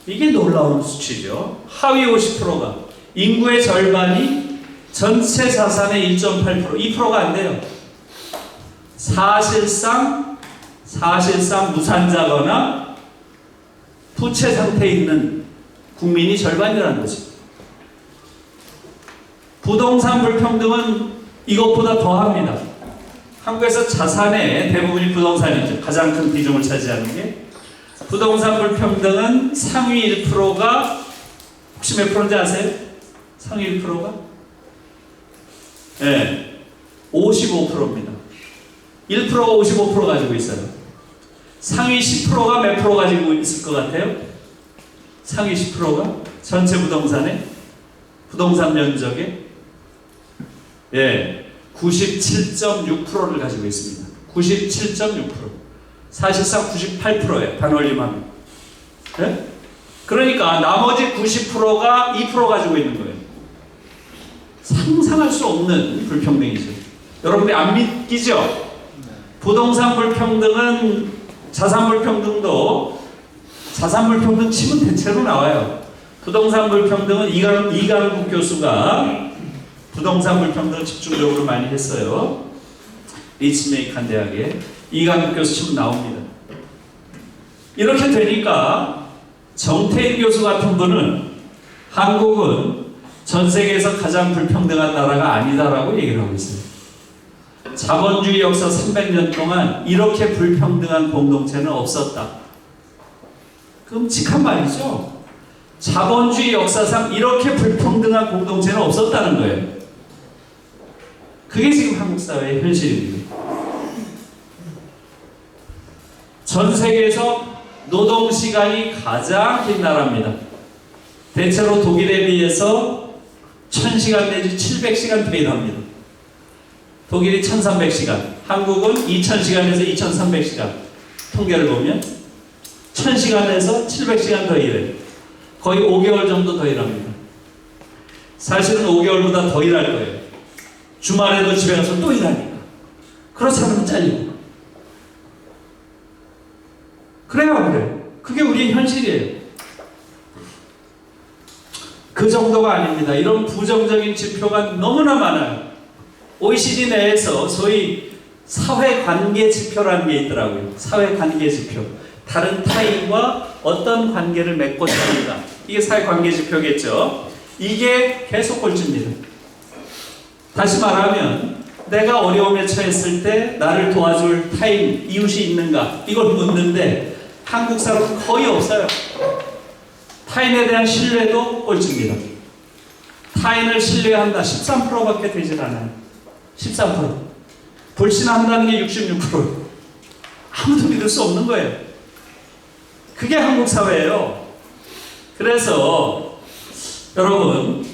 이게 놀라운 수치죠. 하위 50%가 인구의 절반이 전체 자산의 1.8%, 2%가 안 돼요. 사실상 무산자거나 부채 상태에 있는 국민이 절반이라는 거지. 부동산 불평등은 이것보다 더합니다. 한국에서 자산의 대부분이 부동산이죠. 가장 큰 비중을 차지하는 게. 부동산 불평등은 상위 1%가 혹시 몇 프로인지 아세요? 상위 1%가? 네, 55%입니다. 1%가 55% 가지고 있어요. 상위 10%가 몇 프로 가지고 있을 것 같아요? 상위 10%가 전체 부동산 면적의 97.6%를 가지고 있습니다. 97.6%. 사실상 98%예요. 반올림하면. 네? 그러니까 나머지 90%가 2% 가지고 있는 거예요. 상상할 수 없는 불평등이죠. 여러분들이 안 믿기죠? 부동산 불평등은 자산 불평등도 자산 불평등 치면 대체로 나와요. 부동산 불평등은 이강국 교수가 부동산 불평등 집중적으로 많이 했어요. 리츠메이칸 대학에 이강국 교수 치면 나옵니다. 이렇게 되니까 정태인 교수 같은 분은 한국은 전 세계에서 가장 불평등한 나라가 아니다라고 얘기를 하고 있어요. 자본주의 역사 300년 동안 이렇게 불평등한 공동체는 없었다. 끔찍한 말이죠. 자본주의 역사상 이렇게 불평등한 공동체는 없었다는 거예요. 그게 지금 한국 사회의 현실입니다. 전 세계에서 노동시간이 가장 긴 나라입니다. 대체로 독일에 비해서 1000시간 내지 700시간 더 일합니다. 독일이 1300시간, 한국은 2000시간에서 2300시간. 통계를 보면 1000시간에서 700시간 더 일해요. 거의 5개월 정도 더 일합니다. 사실은 5개월보다 더 일할 거예요. 주말에도 집에 가서 또 일하니까. 그렇지 않으면 잘리고. 그래요. 그게 우리의 현실이에요. 그 정도가 아닙니다. 이런 부정적인 지표가 너무나 많아요. OECD 내에서 소위 사회관계 지표라는 게 있더라고요. 사회관계 지표. 다른 타인과 어떤 관계를 맺고 사는가. 이게 사회관계 지표겠죠. 이게 계속 꼴찌입니다. 다시 말하면 내가 어려움에 처했을 때 나를 도와줄 타인, 이웃이 있는가 이걸 묻는데 한국 사람은 거의 없어요. 타인에 대한 신뢰도 꼴찌입니다. 타인을 신뢰한다 13%밖에 되질 않아요. 13%. 불신한다는 게 66%. 아무도 믿을 수 없는 거예요. 그게 한국 사회예요. 그래서 여러분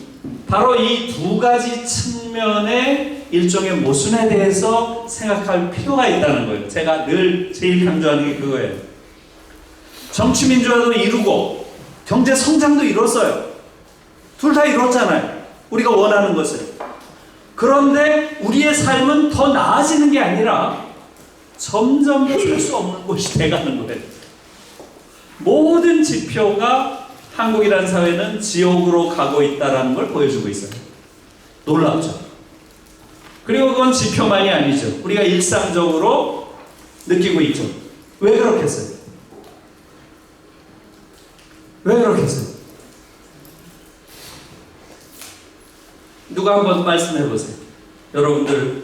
바로 이 두 가지 측면의 일종의 모순에 대해서 생각할 필요가 있다는 거예요. 제가 늘 제일 강조하는 게 그거예요. 정치민주화도 이루고 경제 성장도 이뤘어요. 둘 다 이뤘잖아요. 우리가 원하는 것을. 그런데 우리의 삶은 더 나아지는 게 아니라 점점 더 살 수 없는 곳이 돼가는 거예요. 모든 지표가 한국이라는 사회는 지옥으로 가고 있다는 걸 보여주고 있어요. 놀랍죠? 그리고 그건 지표만이 아니죠. 우리가 일상적으로 느끼고 있죠. 왜 그렇겠어요? 왜 그렇겠어요? 누가 한번 말씀해 보세요. 여러분들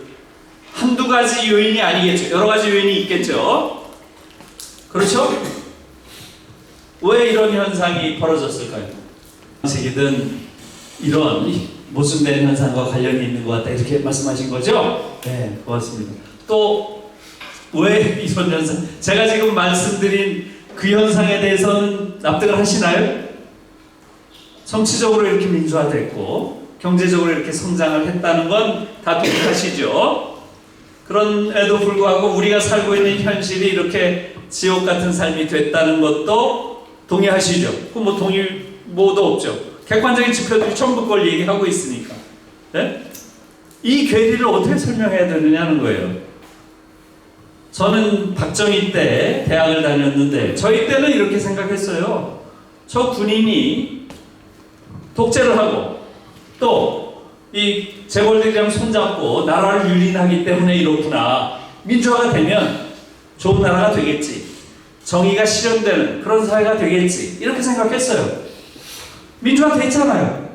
한두 가지 요인이 아니겠죠. 여러 가지 요인이 있겠죠. 그렇죠? 왜 이런 현상이 벌어졌을까요? 세계든 이런 모순된 현상과 관련이 있는 것 같다 이렇게 말씀하신 거죠? 네, 고맙습니다. 또 왜 이런 현상? 제가 지금 말씀드린 그 현상에 대해서는 납득을 하시나요? 정치적으로 이렇게 민주화됐고 경제적으로 이렇게 성장을 했다는 건 다 동의하시죠? 그럼에도 불구하고 우리가 살고 있는 현실이 이렇게 지옥 같은 삶이 됐다는 것도 동의하시죠? 그 뭐 동의 뭐도 없죠. 객관적인 지표들이 전부 그걸 얘기하고 있으니까. 네? 이 괴리를 어떻게 설명해야 되느냐는 거예요. 저는 박정희 때 대학을 다녔는데 저희 때는 이렇게 생각했어요. 저 군인이 독재를 하고 또 이 재벌들이랑 손잡고 나라를 유린하기 때문에 이렇구나. 민주화가 되면 좋은 나라가 되겠지. 정의가 실현되는 그런 사회가 되겠지. 이렇게 생각했어요. 민주화 됐잖아요.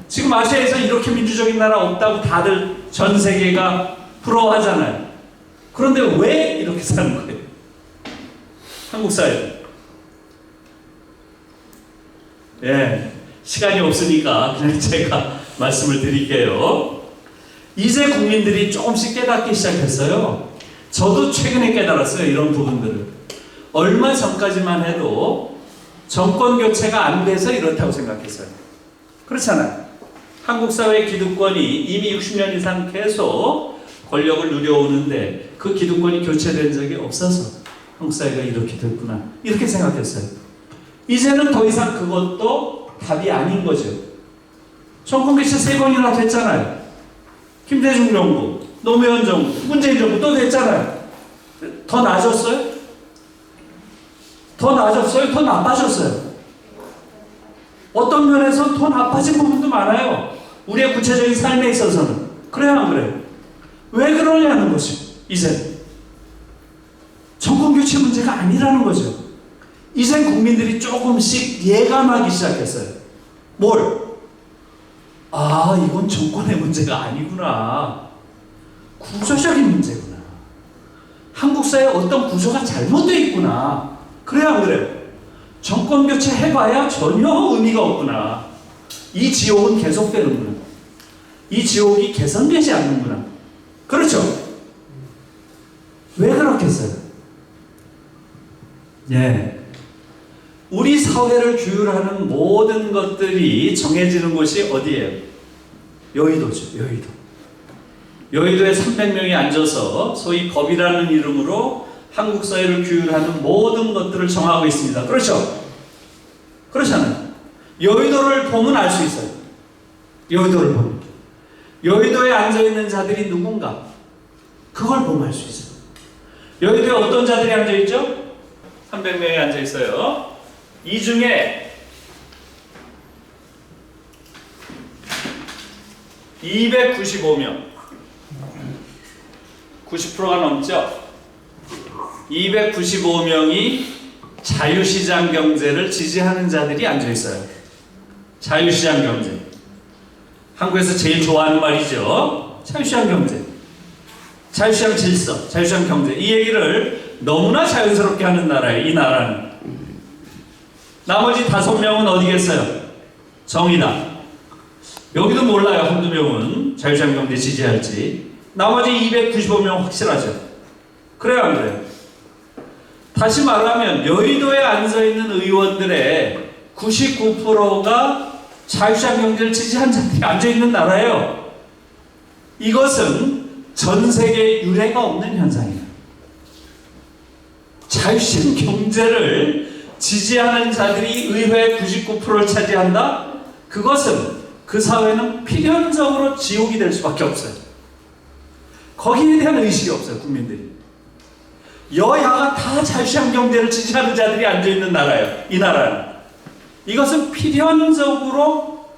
지금 아시아에서 이렇게 민주적인 나라 없다고 다들 전 세계가 부러워하잖아요. 그런데 왜 이렇게 사는 거예요? 한국 사회. 예, 시간이 없으니까 그냥 제가 말씀을 드릴게요. 이제 국민들이 조금씩 깨닫기 시작했어요. 저도 최근에 깨달았어요. 이런 부분들을. 얼마 전까지만 해도 정권 교체가 안 돼서 이렇다고 생각했어요. 그렇잖아요. 한국 사회 기득권이 이미 60년 이상 계속 권력을 누려오는데 그 기득권이 교체된 적이 없어서 한국 사회가 이렇게 됐구나. 이렇게 생각했어요. 이제는 더 이상 그것도 답이 아닌 거죠. 정권 교체 3번이나 됐잖아요. 김대중 정부, 노무현 정부, 문재인 정부 또 됐잖아요. 더 나아졌어요? 더 나아졌어요? 더 나빠졌어요? 어떤 면에서 더 나빠진 부분도 많아요. 우리의 구체적인 삶에 있어서는. 그래요, 안 그래요? 왜 그러냐는 것이 이제 정권 교체 문제가 아니라는 거죠. 이제 국민들이 조금씩 예감하기 시작했어요. 뭘? 아, 이건 정권의 문제가 아니구나. 구조적인 문제구나. 한국 사회에 어떤 구조가 잘못되어 있구나. 그래요, 안 그래요? 정권 교체 해봐야 전혀 의미가 없구나. 이 지옥은 계속되는구나. 이 지옥이 개선되지 않는구나. 그렇죠? 왜 그렇겠어요? 예. 우리 사회를 규율하는 모든 것들이 정해지는 곳이 어디예요? 여의도죠. 여의도. 여의도에 300명이 앉아서 소위 법이라는 이름으로 한국 사회를 규율하는 모든 것들을 정하고 있습니다. 그렇죠? 그렇잖아요. 여의도를 보면 알 수 있어요. 여의도를 보면. 여의도에 앉아있는 자들이 누군가? 그걸 보면 알 수 있어요. 여의도에 어떤 자들이 앉아있죠? 300명이 앉아있어요. 이 중에 295명, 90%가 넘죠? 295명이 자유시장 경제를 지지하는 자들이 앉아있어요. 자유시장 경제. 한국에서 제일 좋아하는 말이죠. 자유시장 경제. 자유시장 질서, 자유시장 경제. 이 얘기를 너무나 자연스럽게 하는 나라예요. 이 나라는. 나머지 5명은 어디겠어요? 정의당. 여기도 몰라요. 한두 명은 자유시장 경제 지지할지. 나머지 295명 확실하죠. 그래요, 안 그래요? 다시 말하면 여의도에 앉아있는 의원들의 99%가 자유시장 경제를 지지한 자들이 앉아있는 나라예요. 이것은 전 세계에 유례가 없는 현상이에요. 자유시장 경제를 지지하는 자들이 의회의 99%를 차지한다? 그것은 그 사회는 필연적으로 지옥이 될 수밖에 없어요. 거기에 대한 의식이 없어요, 국민들이. 여야가 다 자유시장 경제를 지지하는 자들이 앉아있는 나라예요, 이 나라는. 이것은 필연적으로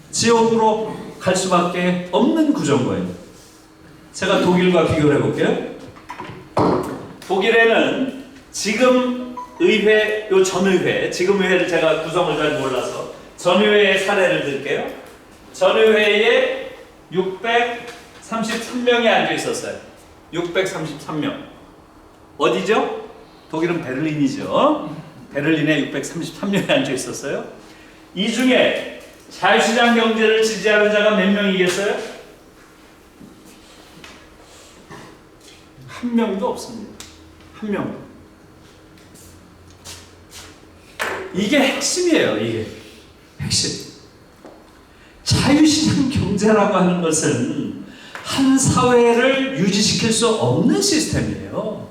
지옥으로 갈 수밖에 없는 구조인 거예요. 제가 독일과 비교를 해볼게요. 독일에는 지금 의회, 요 전의회, 지금 의회를 제가 구성을 잘 몰라서 전의회의 사례를 들게요. 전의회에 633명이 앉아 있었어요. 633명. 어디죠? 독일은 베를린이죠. 베를린에 633명이 앉아 있었어요. 이 중에 자유시장 경제를 지지하는 자가 몇 명이겠어요? 한 명도 없습니다. 한 명도. 이게 핵심이에요. 이게 핵심. 자유시장 경제라고 하는 것은 한 사회를 유지시킬 수 없는 시스템이에요.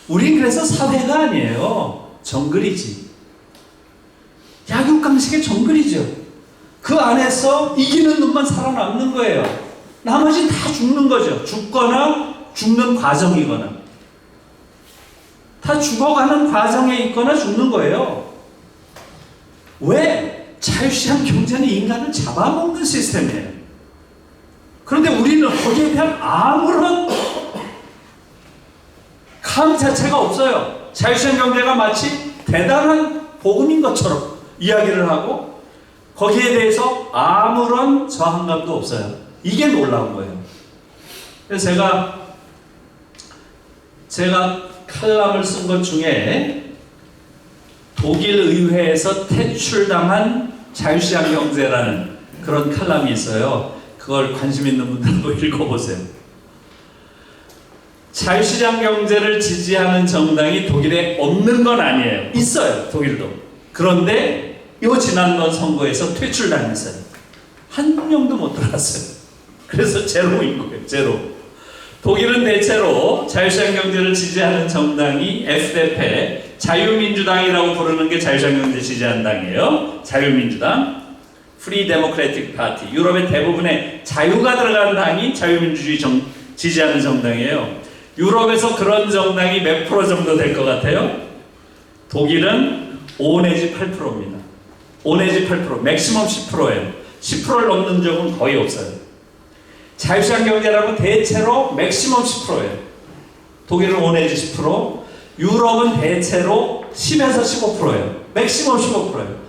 우린 그래서 사회가 아니에요. 정글이지. 약육강식의 정글이죠. 그 안에서 이기는 놈만 살아남는 거예요. 나머지는 다 죽는 거죠. 죽거나 죽는 과정이거나. 다 죽어가는 과정에 있거나 죽는 거예요. 왜? 자유시장 경제는 인간을 잡아먹는 시스템이에요. 그런데 우리는 거기에 대한 아무런 감 자체가 없어요. 자유시장 경제가 마치 대단한 복음인 것처럼 이야기를 하고 거기에 대해서 아무런 저항감도 없어요. 이게 놀라운 거예요. 그래서 제가 칼럼을 쓴 것 중에 독일 의회에서 퇴출당한 자유시장 경제라는 그런 칼럼이 있어요. 그걸 관심 있는 분들도 읽어보세요. 자유시장 경제를 지지하는 정당이 독일에 없는 건 아니에요. 있어요. 독일도. 그런데 이 지난번 선거에서 퇴출당했어요. 한 명도 못 들어갔어요. 그래서 제로인 거예요. 제로. 독일은 대체로 자유시장 경제를 지지하는 정당이 FDP, 자유민주당이라고 부르는 게 자유시장 경제 지지하는 당이에요. 자유민주당, 프리 데모크래틱 파티. 유럽의 대부분의 자유가 들어간 당이 자유민주주의 지지하는 정당이에요. 유럽에서 그런 정당이 몇 프로 정도 될 것 같아요? 독일은 5 내지 8%입니다. 5 내지 8%, 맥시멈 10%예요. 10%를 넘는 적은 거의 없어요. 자유시장 경제라면 대체로 맥시멈 10%예요. 독일은 5 내지 10%, 유럽은 대체로 10에서 15%예요. 맥시멈 15%예요.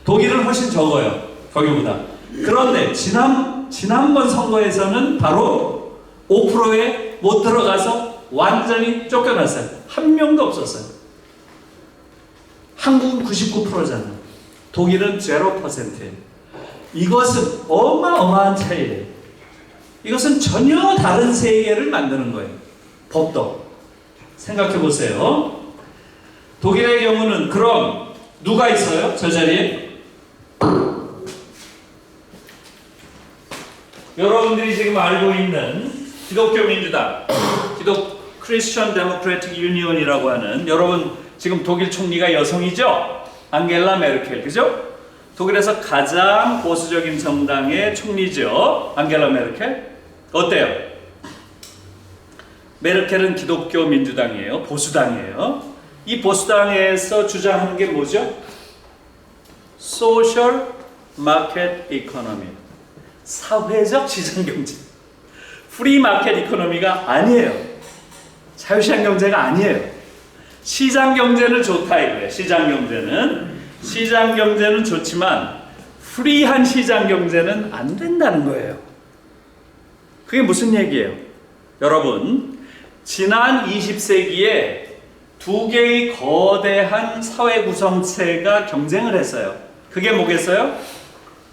독일은 훨씬 적어요. 거기보다. 그런데 지난번 선거에서는 바로 5%에 못 들어가서 완전히 쫓겨났어요. 한 명도 없었어요. 한국은 99%잖아요. 독일은 0%예요. 이것은 어마어마한 차이예요. 이것은 전혀 다른 세계를 만드는 거예요. 법도. 생각해 보세요. 독일의 경우는 그럼 누가 있어요? 저 자리에? 여러분들이 지금 알고 있는 기독교 민주당, 크리스천 데모크래틱 유니언이라고 하는, 여러분 지금 독일 총리가 여성이죠? 앙겔라 메르켈, 그죠? 독일에서 가장 보수적인 정당의 총리죠. 앙겔라 메르켈. 어때요? 메르켈은 기독교 민주당이에요. 보수당이에요. 이 보수당에서 주장하는 게 뭐죠? 소셜 마켓 이코노미. 사회적 시장 경제. 프리 마켓 이코노미가 아니에요. 자유시장 경제가 아니에요. 시장 경제는 좋다 이거예요. 시장 경제는 좋지만 프리한 시장 경제는 안 된다는 거예요. 그게 무슨 얘기예요? 여러분, 지난 20세기에 두 개의 거대한 사회 구성체가 경쟁을 했어요. 그게 뭐겠어요?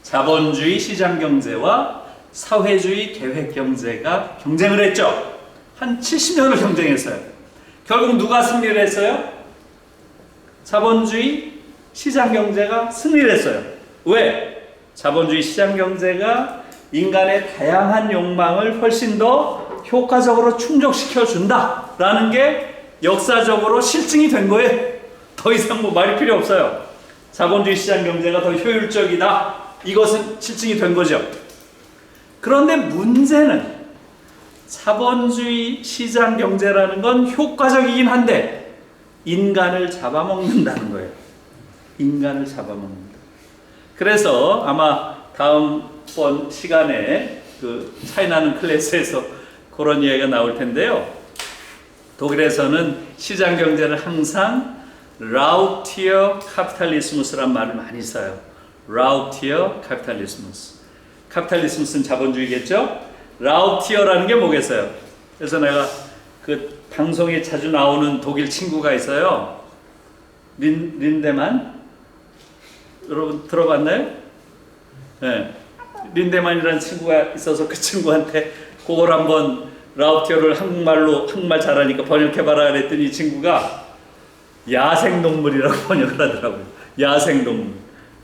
자본주의 시장 경제와 사회주의 계획 경제가 경쟁을 했죠. 한 70년을 경쟁했어요. 결국 누가 승리를 했어요? 자본주의 시장 경제가 승리를 했어요. 왜? 자본주의 시장 경제가 인간의 다양한 욕망을 훨씬 더 효과적으로 충족시켜 준다라는 게 역사적으로 실증이 된 거예요. 더 이상 뭐 말이 필요 없어요. 자본주의 시장 경제가 더 효율적이다. 이것은 실증이 된 거죠. 그런데 문제는 자본주의 시장 경제라는 건 효과적이긴 한데 인간을 잡아먹는다는 거예요. 인간을 잡아먹는다. 그래서 아마 다음번 시간에 그 차이나는 클래스에서 그런 이야기가 나올 텐데요. 독일에서는 시장 경제를 항상 라우티어 카피탈리스무스란 말을 많이 써요. 라우티어 카피탈리스무스. 카피탈리스무스는 자본주의겠죠? 라우티어라는 게 뭐겠어요? 그래서 내가 그 방송에 자주 나오는 독일 친구가 있어요. 린데만? 여러분 들어봤나요? 네. 린데만이라는 친구가 있어서 그 친구한테 그걸 한번 라우티어를 한국말 잘하니까 번역해봐라 그랬더니 이 친구가 야생동물이라고 번역을 하더라고요. 야생동물.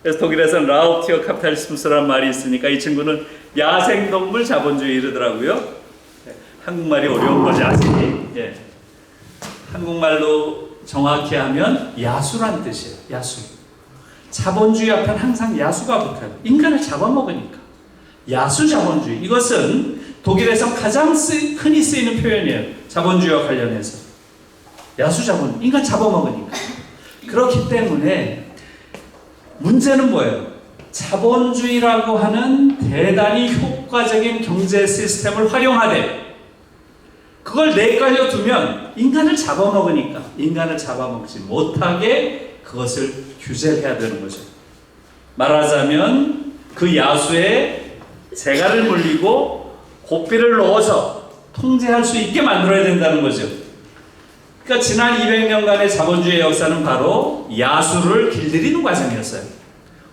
그래서 독일에서는 라우티어 카피탈리스무스라는 말이 있으니까 이 친구는 야생동물 자본주의 이러더라고요. 네. 한국말이 어려운 거지 아시니? 예. 한국말로 정확히 하면 야수란 뜻이에요. 야수. 자본주의 앞엔 항상 야수가 붙어요. 인간을 잡아먹으니까. 야수 자본주의. 이것은 독일에서 가장 흔히 쓰이는 표현이에요. 자본주의와 관련해서. 야수 자본, 인간 잡아먹으니까. 그렇기 때문에 문제는 뭐예요? 자본주의라고 하는 대단히 효과적인 경제 시스템을 활용하되 그걸 내깔려 두면 인간을 잡아먹으니까 인간을 잡아먹지 못하게 그것을 규제를 해야 되는 거죠. 말하자면 그 야수에 재갈을 물리고 고삐를 넣어서 통제할 수 있게 만들어야 된다는 거죠. 그러니까 지난 200년간의 자본주의 역사는 바로 야수를 길들이는 과정이었어요.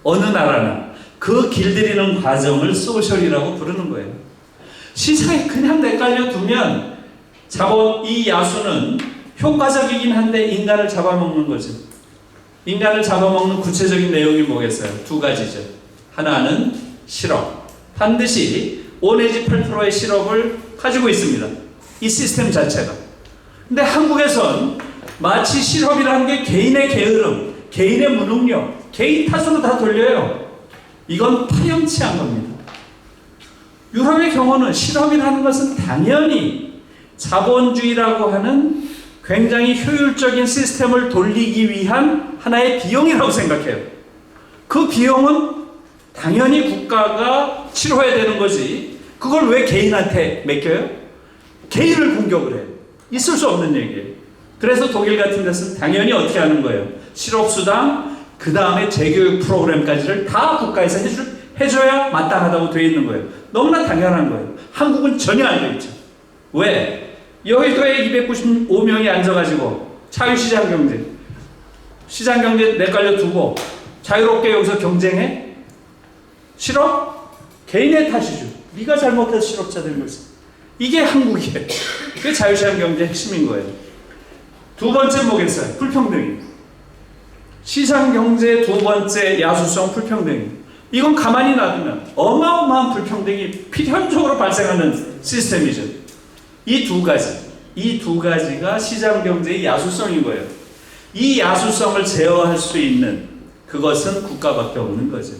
어느 나라는 그 길들이는 과정을 소셜이라고 부르는 거예요. 시장에 그냥 내깔려 두면 이 야수는 효과적이긴 한데 인간을 잡아먹는 거죠. 인간을 잡아먹는 구체적인 내용이 뭐겠어요? 두 가지죠. 하나는 실업. 반드시 5 내지 8%의 실업을 가지고 있습니다. 이 시스템 자체가. 근데 한국에선 마치 실업이라는 게 개인의 게으름, 개인의 무능력, 개인 탓으로 다 돌려요. 이건 파렴치한 겁니다. 유럽의 경우는 실업이라는 것은 당연히 자본주의라고 하는 굉장히 효율적인 시스템을 돌리기 위한 하나의 비용이라고 생각해요. 그 비용은 당연히 국가가 치러야 되는 거지. 그걸 왜 개인한테 맡겨요? 개인을 공격을 해요. 있을 수 없는 얘기예요. 그래서 독일 같은 데서는 당연히 어떻게 하는 거예요? 실업수당, 그 다음에 재교육 프로그램까지를 다 국가에서 해줘야 마땅하다고 되어 있는 거예요. 너무나 당연한 거예요. 한국은 전혀 안 되어 있죠. 왜? 여의도에 295명이 앉아가지고 자유시장 경제, 시장 경제 내깔려 두고 자유롭게 여기서 경쟁해? 실업? 개인의 탓이죠. 네가 잘못해서 실업자 된 거지. 이게 한국이에요. 그게 자유시장 경제의 핵심인 거예요. 두 번째 뭐겠어요? 불평등이. 시장 경제의 두 번째 야수성 불평등이. 이건 가만히 놔두면 어마어마한 불평등이 필연적으로 발생하는 시스템이죠. 이 두 가지가 시장 경제의 야수성인 거예요. 이 야수성을 제어할 수 있는 그것은 국가밖에 없는 거죠.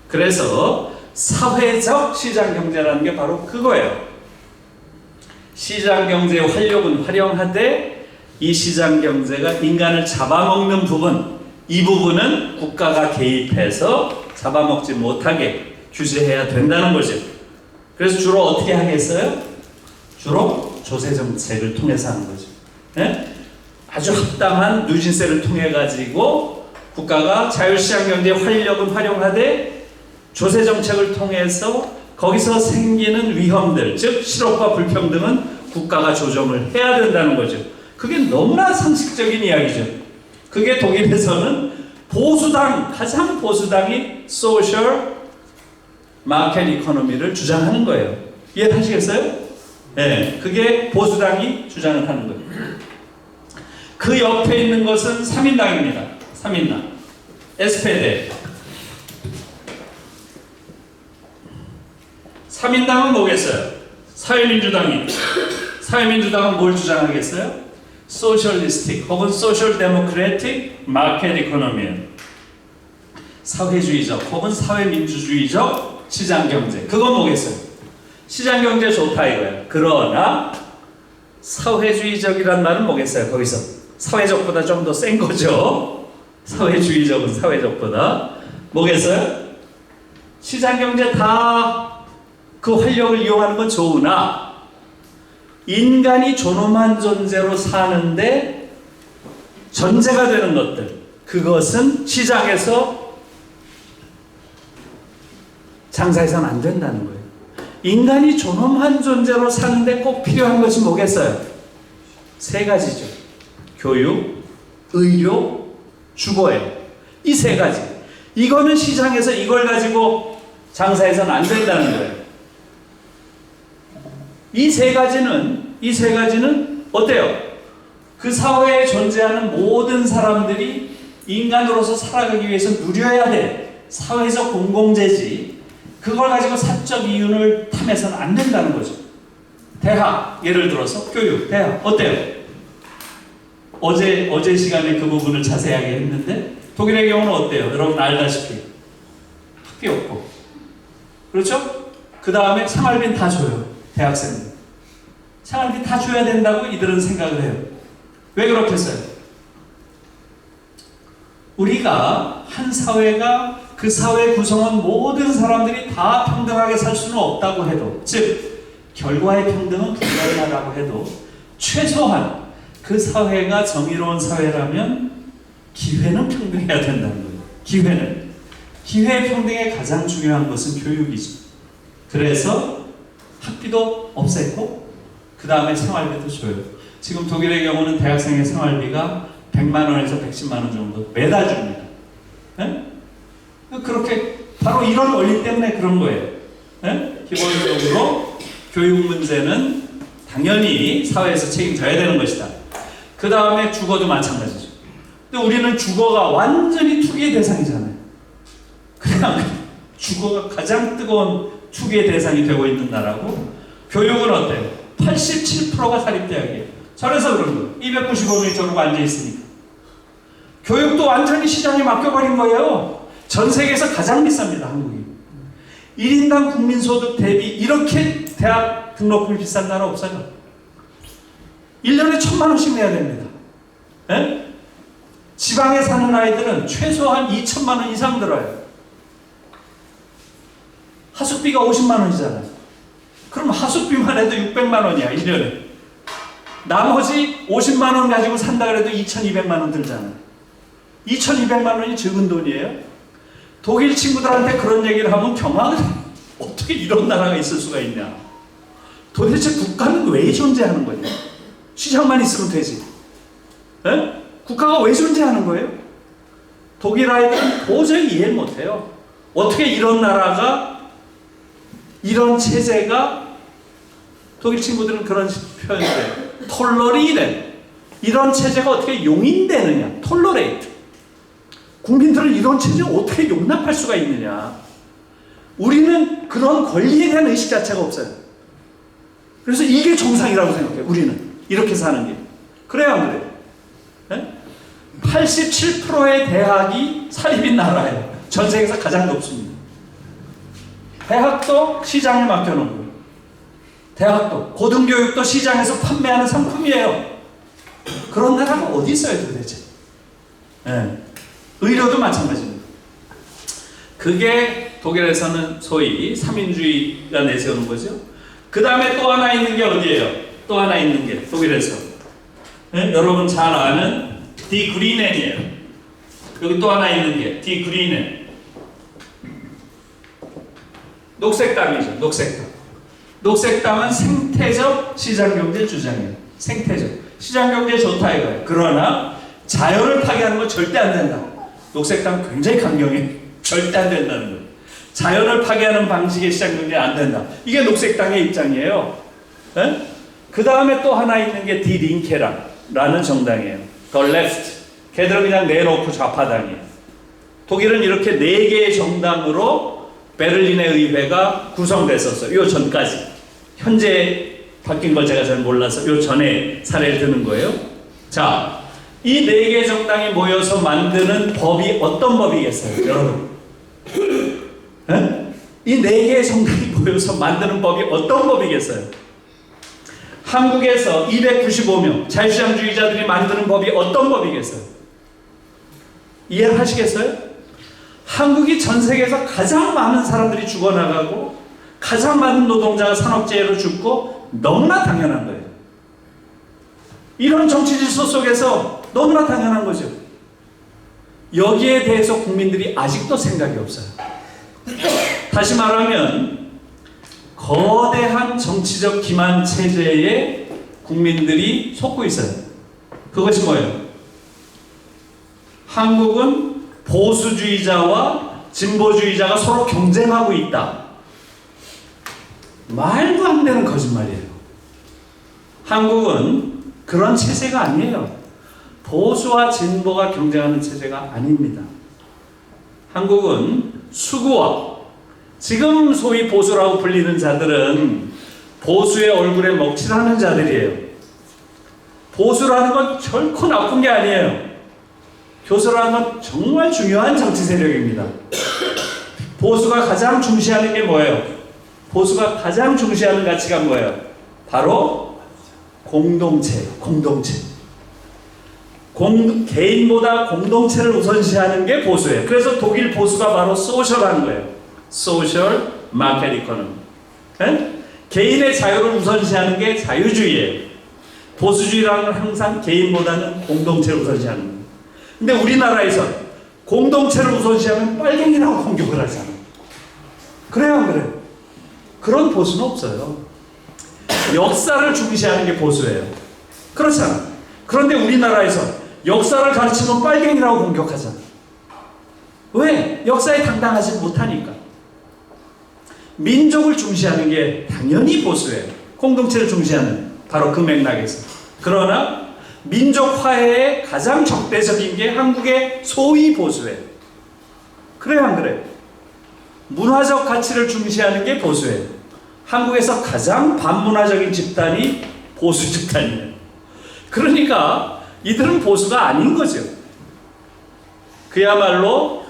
그래서 사회적 시장 경제라는 게 바로 그거예요. 시장 경제의 활력은 활용하되 이 시장 경제가 인간을 잡아먹는 부분, 이 부분은 국가가 개입해서 잡아먹지 못하게 규제해야 된다는 거죠. 그래서 주로 어떻게 하겠어요? 주로 조세 정책을 통해서 하는 거죠. 네? 아주 합당한 누진세를 통해 가지고 국가가 자유시장 경제의 활력은 활용하되 조세 정책을 통해서 거기서 생기는 위험들, 즉 실업과 불평등은 국가가 조정을 해야 된다는 거죠. 그게 너무나 상식적인 이야기죠. 그게 독일에서는 가장 보수당이 소셜 마켓 이코노미를 주장하는 거예요. 이해하시겠어요? 네, 그게 보수당이 주장을 하는 거예요. 그 옆에 있는 것은 3인당입니다. 3인당. SPD. 3인당은 뭐겠어요? 사회민주당은 뭘 주장하겠어요? 소셜리스틱 혹은 소셜 데모크래틱 마켓 이코노미예요. 사회주의적 혹은 사회민주주의적 시장경제. 그건 뭐겠어요? 시장경제 좋다 이거예요. 그러나 사회주의적이란 말은 뭐겠어요? 거기서 사회적보다 좀 더 센 거죠. 사회주의적은 사회적보다 뭐겠어요? 시장경제 다 그 활력을 이용하는 건 좋으나 인간이 존엄한 존재로 사는데 전제가 되는 것들, 그것은 시장에서 장사해서는 안 된다는 거예요. 인간이 존엄한 존재로 사는데 꼭 필요한 것이 뭐겠어요? 세 가지죠. 교육, 의료, 주거예요. 이 세 가지. 이거는 시장에서 이걸 가지고 장사해서는 안 된다는 거예요. 이 세 가지는 어때요? 그 사회에 존재하는 모든 사람들이 인간으로서 살아가기 위해서 누려야 돼. 사회적 공공재지. 그걸 가지고 사적 이윤을 탐해서는 안 된다는 거죠. 대학, 예를 들어서 교육, 대학 어때요? 어제 시간에 그 부분을 자세하게 했는데 독일의 경우는 어때요? 여러분 알다시피 학비 없고, 그렇죠? 그 다음에 생활비는 다 줘요. 대학생들 생활비 다 줘야 된다고 이들은 생각을 해요. 왜 그렇겠어요? 우리가 한 사회가 그 사회 구성원 모든 사람들이 다 평등하게 살 수는 없다고 해도, 즉 결과의 평등은 불가능하다고 해도 최소한 그 사회가 정의로운 사회라면 기회는 평등해야 된다는 거예요. 기회 평등의 가장 중요한 것은 교육이죠. 그래서 학비도 없앴고 그 다음에 생활비도 줘요. 지금 독일의 경우는 대학생의 생활비가 100만 원에서 110만 원 정도 매달 줍니다. 네? 그렇게 바로 이런 원리 때문에 그런 거예요. 네? 기본적으로 교육 문제는 당연히 사회에서 책임져야 되는 것이다. 그 다음에 주거도 마찬가지죠. 근데 우리는 주거가 완전히 투기의 대상이잖아요. 그냥 주거가 가장 뜨거운 투기의 대상이 되고 있는 나라고, 교육은 어때요? 87%가 사립대학이에요. 저래서 그런 거예요. 295명이 저러고 앉아있으니까. 교육도 완전히 시장에 맡겨버린 거예요. 전 세계에서 가장 비쌉니다, 한국이. 1인당 국민소득 대비 이렇게 대학 등록금이 비싼 나라 없어요. 1년에 1,000만 원씩 내야 됩니다. 에? 지방에 사는 아이들은 최소한 2,000만 원 이상 들어요. 하숙비가 50만 원이잖아요. 그럼 하숙비만 해도 600만 원이야, 1년에. 나머지 50만 원 가지고 산다 그래도 2,200만 원 들잖아요. 2,200만 원이 적은 돈이에요? 독일 친구들한테 그런 얘기를 하면 경악을 해요. 어떻게 이런 나라가 있을 수가 있냐. 도대체 국가는 왜 존재하는 거냐. 시장만 있으면 되지. 에? 국가가 왜 존재하는 거예요? 독일 아이들은 도저히 이해를 못해요. 어떻게 이런 나라가, 이런 체제가, 독일 친구들은 그런 표현을 해요. 톨러리래. 이런 체제가 어떻게 용인되느냐. 톨러레이트. 국민들은 이런 체제를 어떻게 용납할 수가 있느냐. 우리는 그런 권리에 대한 의식 자체가 없어요. 그래서 이게 정상이라고 생각해요. 우리는 이렇게 사는 게. 그래요, 안 그래요? 네? 87%의 대학이 사립인 나라예요. 전 세계에서 가장 높습니다. 대학도 시장에 맡겨놓은 거예요. 대학도, 고등교육도 시장에서 판매하는 상품이에요. 그런 나라가 어디 있어요, 도대체? 네. 의료도 마찬가지입니다. 그게 독일에서는 소위 3인주의가 내세우는 거죠. 그 다음에 또 하나 있는 게 어디예요? 또 하나 있는 게 독일에서. 네? 여러분 잘 아는 디 그리넨이에요. 여기 또 하나 있는 게 디 그리넨. 녹색당이죠. 녹색당. 녹색당은 생태적 시장경제 주장이에요. 생태적. 시장경제 좋다 이거예요. 그러나 자연을 파괴하는 건 절대 안 된다. 녹색당 굉장히 강경해. 절대 안 된다는 거예요. 자연을 파괴하는 방식의 시장경제 안 된다. 이게 녹색당의 입장이에요. 네? 그 다음에 또 하나 있는 게 디 링케라는 정당이에요. The Left. 걔들은 그냥 내놓고 좌파당이에요. 독일은 이렇게 4개의 정당으로 베를린의 의회가 구성됐었어요. 요 전까지. 현재 바뀐 걸 제가 잘 몰라서 요 전에 사례를 드는 거예요. 자, 이 4개 정당이 모여서 만드는 법이 어떤 법이겠어요, 여러분? 에? 이 4개의 정당이 모여서 만드는 법이 어떤 법이겠어요? 한국에서 295명 자유시장주의자들이 만드는 법이 어떤 법이겠어요? 이해를 하시겠어요? 한국이 전 세계에서 가장 많은 사람들이 죽어나가고 가장 많은 노동자가 산업재해로 죽고 너무나 당연한 거예요. 이런 정치 질서 속에서 너무나 당연한 거죠. 여기에 대해서 국민들이 아직도 생각이 없어요. 다시 말하면 거대한 정치적 기만 체제에 국민들이 속고 있어요. 그것이 뭐예요? 한국은 보수주의자와 진보주의자가 서로 경쟁하고 있다. 말도 안 되는 거짓말이에요. 한국은 그런 체제가 아니에요. 보수와 진보가 경쟁하는 체제가 아닙니다. 한국은 수구와, 지금 소위 보수라고 불리는 자들은 보수의 얼굴에 먹칠하는 자들이에요. 보수라는 건 결코 나쁜 게 아니에요. 교수라는 건 정말 중요한 정치 세력입니다. 보수가 가장 중시하는 게 뭐예요? 보수가 가장 중시하는 가치가 뭐예요? 바로 공동체. 개인보다 공동체를 우선시하는 게 보수예요. 그래서 독일 보수가 바로 소셜하는 거예요. 소셜 마켓 이코노미. 개인의 자유를 우선시하는 게 자유주의예요. 보수주의라는 건 항상 개인보다는 공동체를 우선시하는 거예요. 근데 우리나라에서 공동체를 우선시하면 빨갱이라고 공격을 하잖아. 그래요, 안 그래요? 그런 보수는 없어요. 역사를 중시하는 게 보수예요. 그렇잖아. 그런데 우리나라에서 역사를 가르치면 빨갱이라고 공격하잖아. 왜? 역사에 당당하지 못하니까. 민족을 중시하는 게 당연히 보수예요. 공동체를 중시하는 바로 그 맥락에서. 그러나 민족 화해에 가장 적대적인 게 한국의 소위 보수예요. 그래요, 안 그래요? 문화적 가치를 중시하는 게 보수예요. 한국에서 가장 반문화적인 집단이 보수 집단이에요. 그러니까 이들은 보수가 아닌 거죠. 그야말로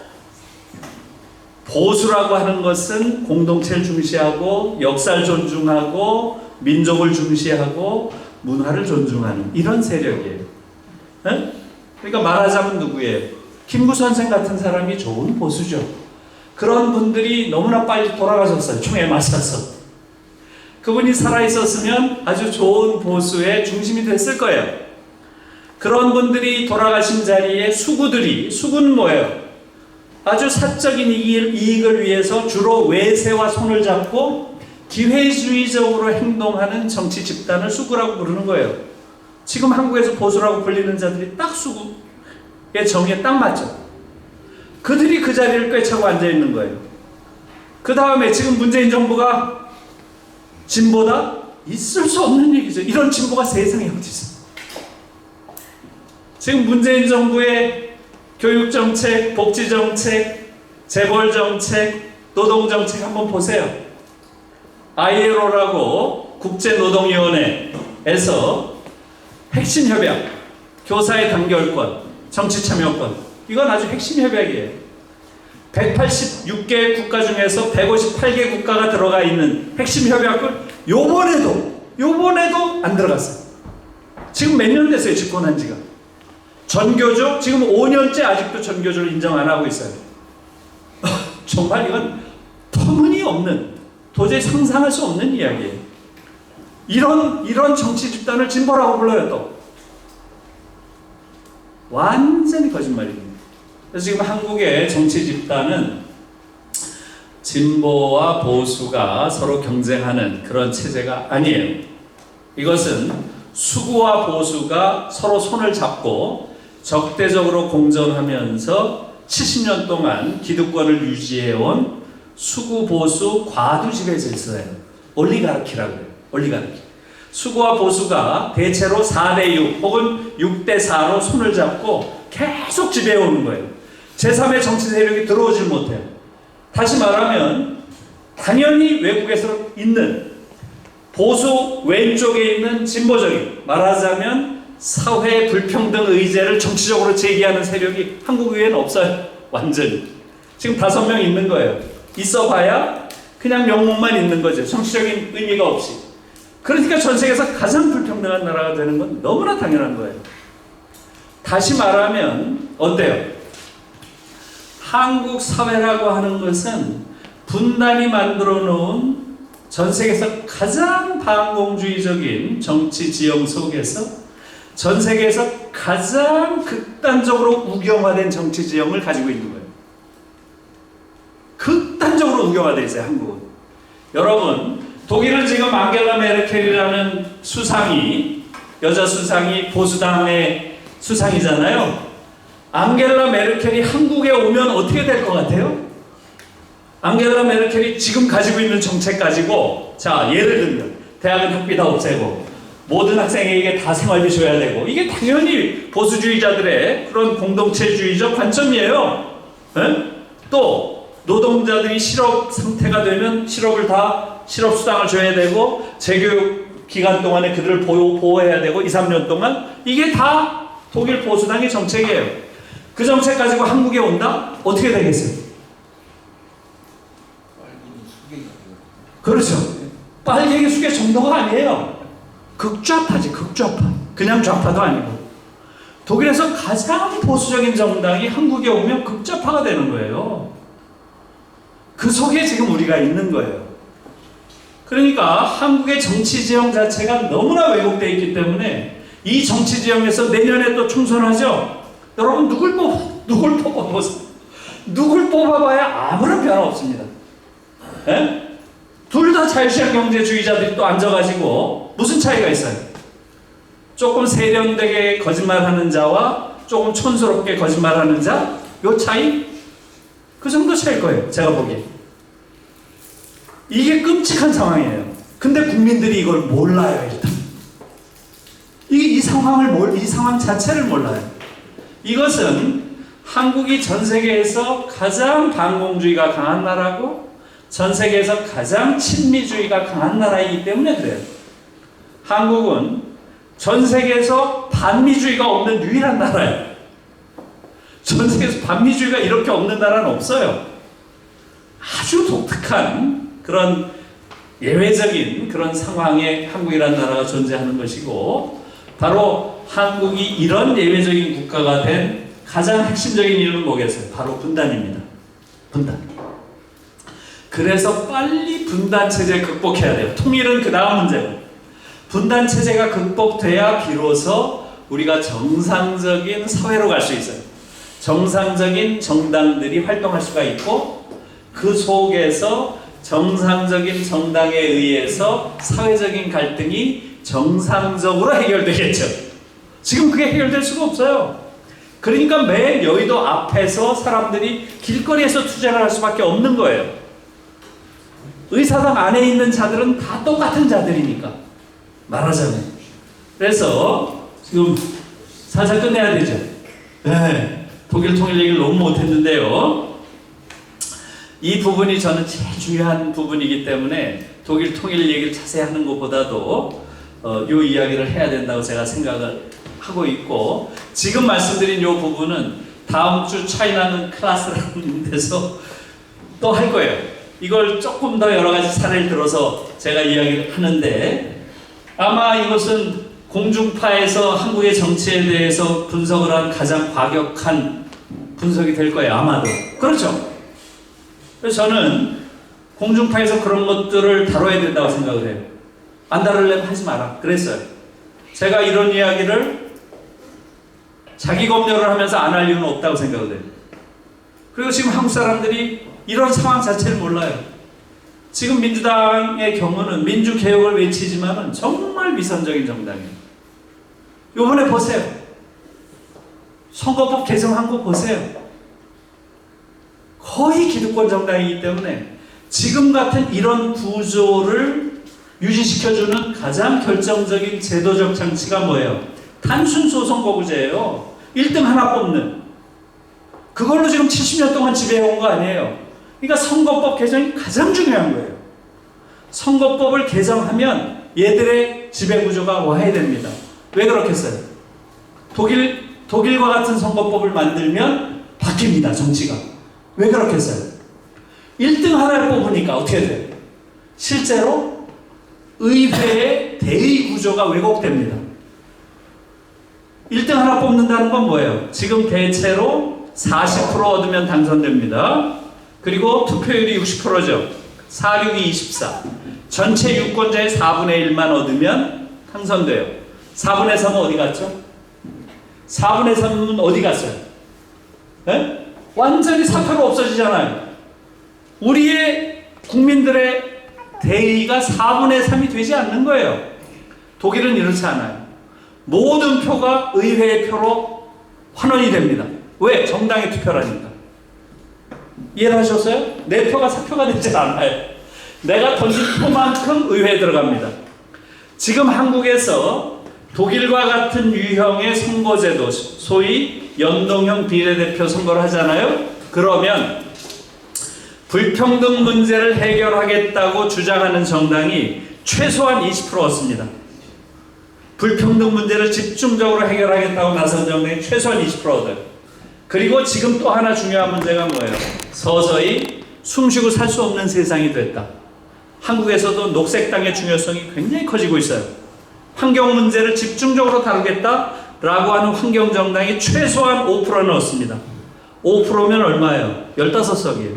보수라고 하는 것은 공동체를 중시하고 역사를 존중하고 민족을 중시하고 문화를 존중하는 이런 세력이에요. 네? 그러니까 말하자면 누구예요? 김구 선생 같은 사람이 좋은 보수죠. 그런 분들이 너무나 빨리 돌아가셨어요. 총에 맞아서. 그분이 살아있었으면 아주 좋은 보수의 중심이 됐을 거예요. 그런 분들이 돌아가신 자리에 수구는 뭐예요? 아주 사적인 이익을 위해서 주로 외세와 손을 잡고 기회주의적으로 행동하는 정치 집단을 수구라고 부르는 거예요. 지금 한국에서 보수라고 불리는 자들이 딱 수구의 정의에 딱 맞죠. 그들이 그 자리를 꿰차고 앉아있는 거예요. 그 다음에 지금 문재인 정부가 진보다? 있을 수 없는 얘기죠. 이런 진보가 세상에 어디 있어. 지금 문재인 정부의 교육정책, 복지정책, 재벌정책, 노동정책 한번 보세요. ILO라고 국제노동위원회에서 핵심 협약, 교사의 단결권, 정치참여권, 이건 아주 핵심 협약이에요. 186개 국가 중에서 158개 국가가 들어가 있는 핵심 협약을 요번에도 안 들어갔어요. 지금 몇 년 됐어요, 집권한 지가. 전교조, 지금 5년째 아직도 전교조를 인정 안 하고 있어요. 정말 이건 터무니없는, 도저히 상상할 수 없는 이야기예요. 이런 정치 집단을 진보라고 불러요, 또. 완전히 거짓말입니다. 그래서 지금 한국의 정치 집단은 진보와 보수가 서로 경쟁하는 그런 체제가 아니에요. 이것은 수구와 보수가 서로 손을 잡고 적대적으로 공존하면서 70년 동안 기득권을 유지해온 수구 보수 과두 지배 질서예요. 올리가르키라고 해요. 올리가르키. 수구와 보수가 대체로 4대6 혹은 6대4로 손을 잡고 계속 지배해오는 거예요. 제3의 정치 세력이 들어오질 못해요. 다시 말하면 당연히 외국에서 있는 보수 왼쪽에 있는 진보적인, 말하자면 사회 불평등 의제를 정치적으로 제기하는 세력이 한국 의회는 없어요. 완전히. 지금 5명 있는 거예요. 있어봐야 그냥 명목만 있는 거죠. 정치적인 의미가 없이. 그러니까 전 세계에서 가장 불평등한 나라가 되는 건 너무나 당연한 거예요. 다시 말하면 어때요? 한국 사회라고 하는 것은 분단이 만들어 놓은 전 세계에서 가장 반공주의적인 정치 지형 속에서 전 세계에서 가장 극단적으로 우경화된 정치 지형을 가지고 있는 거예요. 극단적으로 우경화되어 있어요, 한국은. 여러분, 독일은 지금 앙겔라 메르켈이라는 수상이, 여자 수상이 보수당의 수상이잖아요. 앙겔라 메르켈이 한국에 오면 어떻게 될 것 같아요? 앙겔라 메르켈이 지금 가지고 있는 정책 가지고, 자, 예를 들면 대학은 학비 다 없애고 모든 학생에게 다 생활비 줘야 되고, 이게 당연히 보수주의자들의 그런 공동체주의적 관점이에요. 네? 또 노동자들이 실업 상태가 되면 실업 수당을 줘야 되고, 재교육 기간 동안에 그들을 보호해야 되고, 2, 3년 동안. 이게 다 독일 보수당의 정책이에요. 그 정책 가지고 한국에 온다? 어떻게 되겠어요? 그렇죠. 빨갱이 수계 정도가 아니에요. 극좌파지, 극좌파. 그냥 좌파도 아니고. 독일에서 가장 보수적인 정당이 한국에 오면 극좌파가 되는 거예요. 그 속에 지금 우리가 있는 거예요. 그러니까 한국의 정치 지형 자체가 너무나 왜곡되어 있기 때문에 이 정치 지형에서 내년에 또 총선하죠. 여러분 누굴 뽑아보세요. 누굴 뽑아봐야 아무런 변화 없습니다. 둘 다 자유시장 경제주의자들이 또 앉아가지고 무슨 차이가 있어요? 조금 세련되게 거짓말하는 자와 조금 촌스럽게 거짓말하는 자, 요 차이? 그 정도 차일 거예요, 제가 보기에. 이게 끔찍한 상황이에요. 근데 국민들이 이걸 몰라요, 일단. 이 상황 자체를 몰라요. 이것은 한국이 전 세계에서 가장 반공주의가 강한 나라고, 전 세계에서 가장 친미주의가 강한 나라이기 때문에 그래요. 한국은 전 세계에서 반미주의가 없는 유일한 나라예요. 전 세계에서 반미주의가 이렇게 없는 나라는 없어요. 아주 독특한 그런 예외적인 그런 상황에 한국이라는 나라가 존재하는 것이고, 바로 한국이 이런 예외적인 국가가 된 가장 핵심적인 이유는 뭐겠어요? 바로 분단입니다. 분단. 그래서 빨리 분단 체제 극복해야 돼요. 통일은 그 다음 문제고, 분단 체제가 극복돼야 비로소 우리가 정상적인 사회로 갈 수 있어요. 정상적인 정당들이 활동할 수가 있고, 그 속에서 정상적인 정당에 의해서 사회적인 갈등이 정상적으로 해결되겠죠. 지금 그게 해결될 수가 없어요. 그러니까 매일 여의도 앞에서 사람들이 길거리에서 투쟁을 할 수밖에 없는 거예요. 의사당 안에 있는 자들은 다 똑같은 자들이니까, 말하자면. 그래서 지금 살살 끝내야 되죠. 네, 독일 통일 얘기를 너무 못했는데요. 이 부분이 저는 제일 중요한 부분이기 때문에 독일 통일 얘기를 자세히 하는 것보다도 요 이야기를 해야 된다고 제가 생각을 하고 있고, 지금 말씀드린 요 부분은 다음 주 차이나는 클래스라는 데서 또 할 거예요. 이걸 조금 더 여러 가지 사례를 들어서 제가 이야기를 하는데, 아마 이것은 공중파에서 한국의 정치에 대해서 분석을 한 가장 과격한 분석이 될 거예요, 아마도. 그렇죠? 그래서 저는 공중파에서 그런 것들을 다뤄야 된다고 생각을 해요. 안 다루려면 하지 마라 그랬어요. 제가 이런 이야기를 자기 검열을 하면서 안 할 이유는 없다고 생각을 해요. 그리고 지금 한국 사람들이 이런 상황 자체를 몰라요. 지금 민주당의 경우는 민주개혁을 외치지만은 정말 위선적인 정당이에요. 요번에 보세요. 선거법 개정한 거 보세요. 거의 기득권 정당이기 때문에 지금 같은 이런 구조를 유지시켜주는 가장 결정적인 제도적 장치가 뭐예요? 단순 소선거구제예요. 1등 하나 뽑는. 그걸로 지금 70년 동안 지배해온 거 아니에요. 그러니까 선거법 개정이 가장 중요한 거예요. 선거법을 개정하면 얘들의 지배구조가 와야 됩니다. 왜 그렇겠어요? 독일과 같은 선거법을 만들면 바뀝니다, 정치가. 왜 그렇겠어요? 1등 하나를 뽑으니까 어떻게 돼요? 실제로 의회의 대의 구조가 왜곡됩니다. 1등 하나 뽑는다는 건 뭐예요? 지금 대체로 40% 얻으면 당선됩니다. 그리고 투표율이 60%죠. 4, 6이 24. 전체 유권자의 4분의 1만 얻으면 당선돼요. 4분의 3은 어디 갔죠? 4분의 3은 어디 갔어요? 네? 완전히 사표로 없어지잖아요. 우리의 국민들의 대의가 4분의 3이 되지 않는 거예요. 독일은 이렇지 않아요. 모든 표가 의회의 표로 환원이 됩니다. 왜? 정당의 투표라니까. 이해를 하셨어요? 내 표가 사표가 되지 않아요. 내가 던진 표만큼 의회에 들어갑니다. 지금 한국에서 독일과 같은 유형의 선거제도, 소위 연동형 비례대표 선거를 하잖아요. 그러면 불평등 문제를 해결하겠다고 주장하는 정당이 최소한 20% 얻습니다. 불평등 문제를 집중적으로 해결하겠다고 나선 정당이 최소한 20% 얻어요. 그리고 지금 또 하나 중요한 문제가 뭐예요? 서서히 숨쉬고 살 수 없는 세상이 됐다. 한국에서도 녹색당의 중요성이 굉장히 커지고 있어요. 환경 문제를 집중적으로 다루겠다라고 하는 환경정당이 최소한 5%는 얻습니다. 5%면 얼마예요? 15석이에요.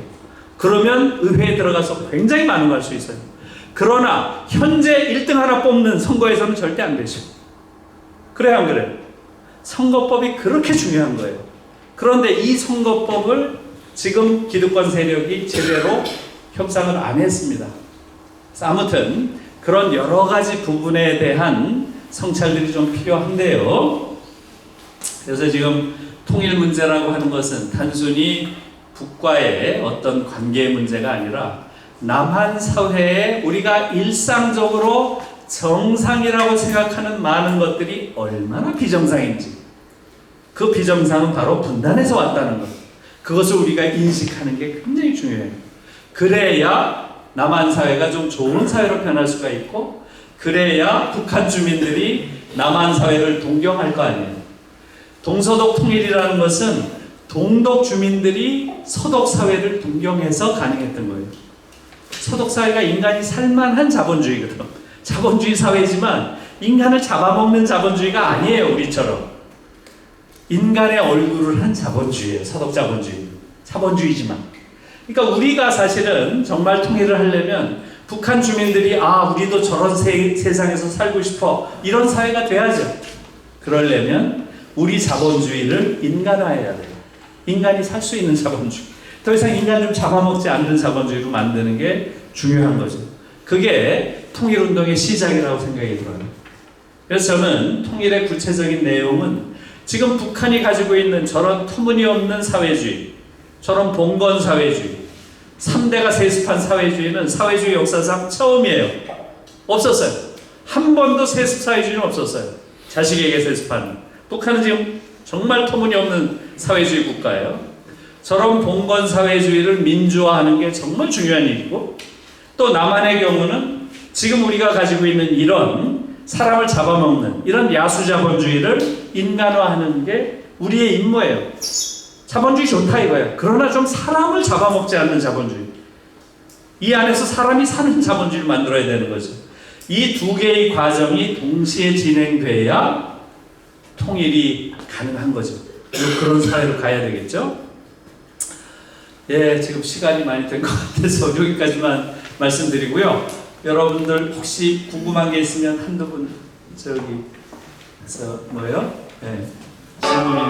그러면 의회에 들어가서 굉장히 많은 걸 할 수 있어요. 그러나 현재 1등 하나 뽑는 선거에서는 절대 안 되죠. 그래요, 안 그래요? 선거법이 그렇게 중요한 거예요. 그런데 이 선거법을 지금 기득권 세력이 제대로 협상을 안 했습니다. 그래서 아무튼 그런 여러 가지 부분에 대한 성찰들이 좀 필요한데요. 그래서 지금 통일 문제라고 하는 것은 단순히 북과의 어떤 관계 문제가 아니라 남한 사회에 우리가 일상적으로 정상이라고 생각하는 많은 것들이 얼마나 비정상인지, 그 비정상은 바로 분단에서 왔다는 것, 그것을 우리가 인식하는 게 굉장히 중요해요. 그래야 남한 사회가 좀 좋은 사회로 변할 수가 있고, 그래야 북한 주민들이 남한 사회를 동경할 거 아니에요. 동서독 통일이라는 것은 동독 주민들이 서독 사회를 동경해서 가능했던 거예요. 서독 사회가 인간이 살만한 자본주의거든. 자본주의 사회지만 인간을 잡아먹는 자본주의가 아니에요, 우리처럼. 인간의 얼굴을 한 자본주의예요, 서독 자본주의. 자본주의지만. 그러니까 우리가 사실은 정말 통일을 하려면 북한 주민들이 우리도 저런 세상에서 살고 싶어, 이런 사회가 돼야죠. 그러려면 우리 자본주의를 인간화해야 돼요. 인간이 살 수 있는 자본주의. 더 이상 인간을 잡아먹지 않는 자본주의로 만드는 게 중요한 거죠. 그게 통일운동의 시작이라고 생각이 들어요. 그래서 저는 통일의 구체적인 내용은 지금 북한이 가지고 있는 저런 터무니없는 사회주의, 저런 봉건 사회주의, 3대가 세습한 사회주의는 사회주의 역사상 처음이에요. 없었어요. 한 번도 세습 사회주의는 없었어요. 자식에게 세습하는. 북한은 지금 정말 터무니없는 사회주의 국가예요. 저런 봉건 사회주의를 민주화하는 게 정말 중요한 일이고, 또 남한의 경우는 지금 우리가 가지고 있는 이런 사람을 잡아먹는 이런 야수자본주의를 인간화하는 게 우리의 임무예요. 자본주의 좋다 이거야. 그러나 좀 사람을 잡아먹지 않는 자본주의. 이 안에서 사람이 사는 자본주의를 만들어야 되는 거죠. 이 두 개의 과정이 동시에 진행돼야 통일이 가능한 거죠. 그런 사회로 가야 되겠죠. 예, 지금 시간이 많이 된 것 같아서 여기까지만 말씀드리고요. 여러분들 혹시 궁금한 게 있으면 한두 분 저기서 뭐요? 예, 질문이나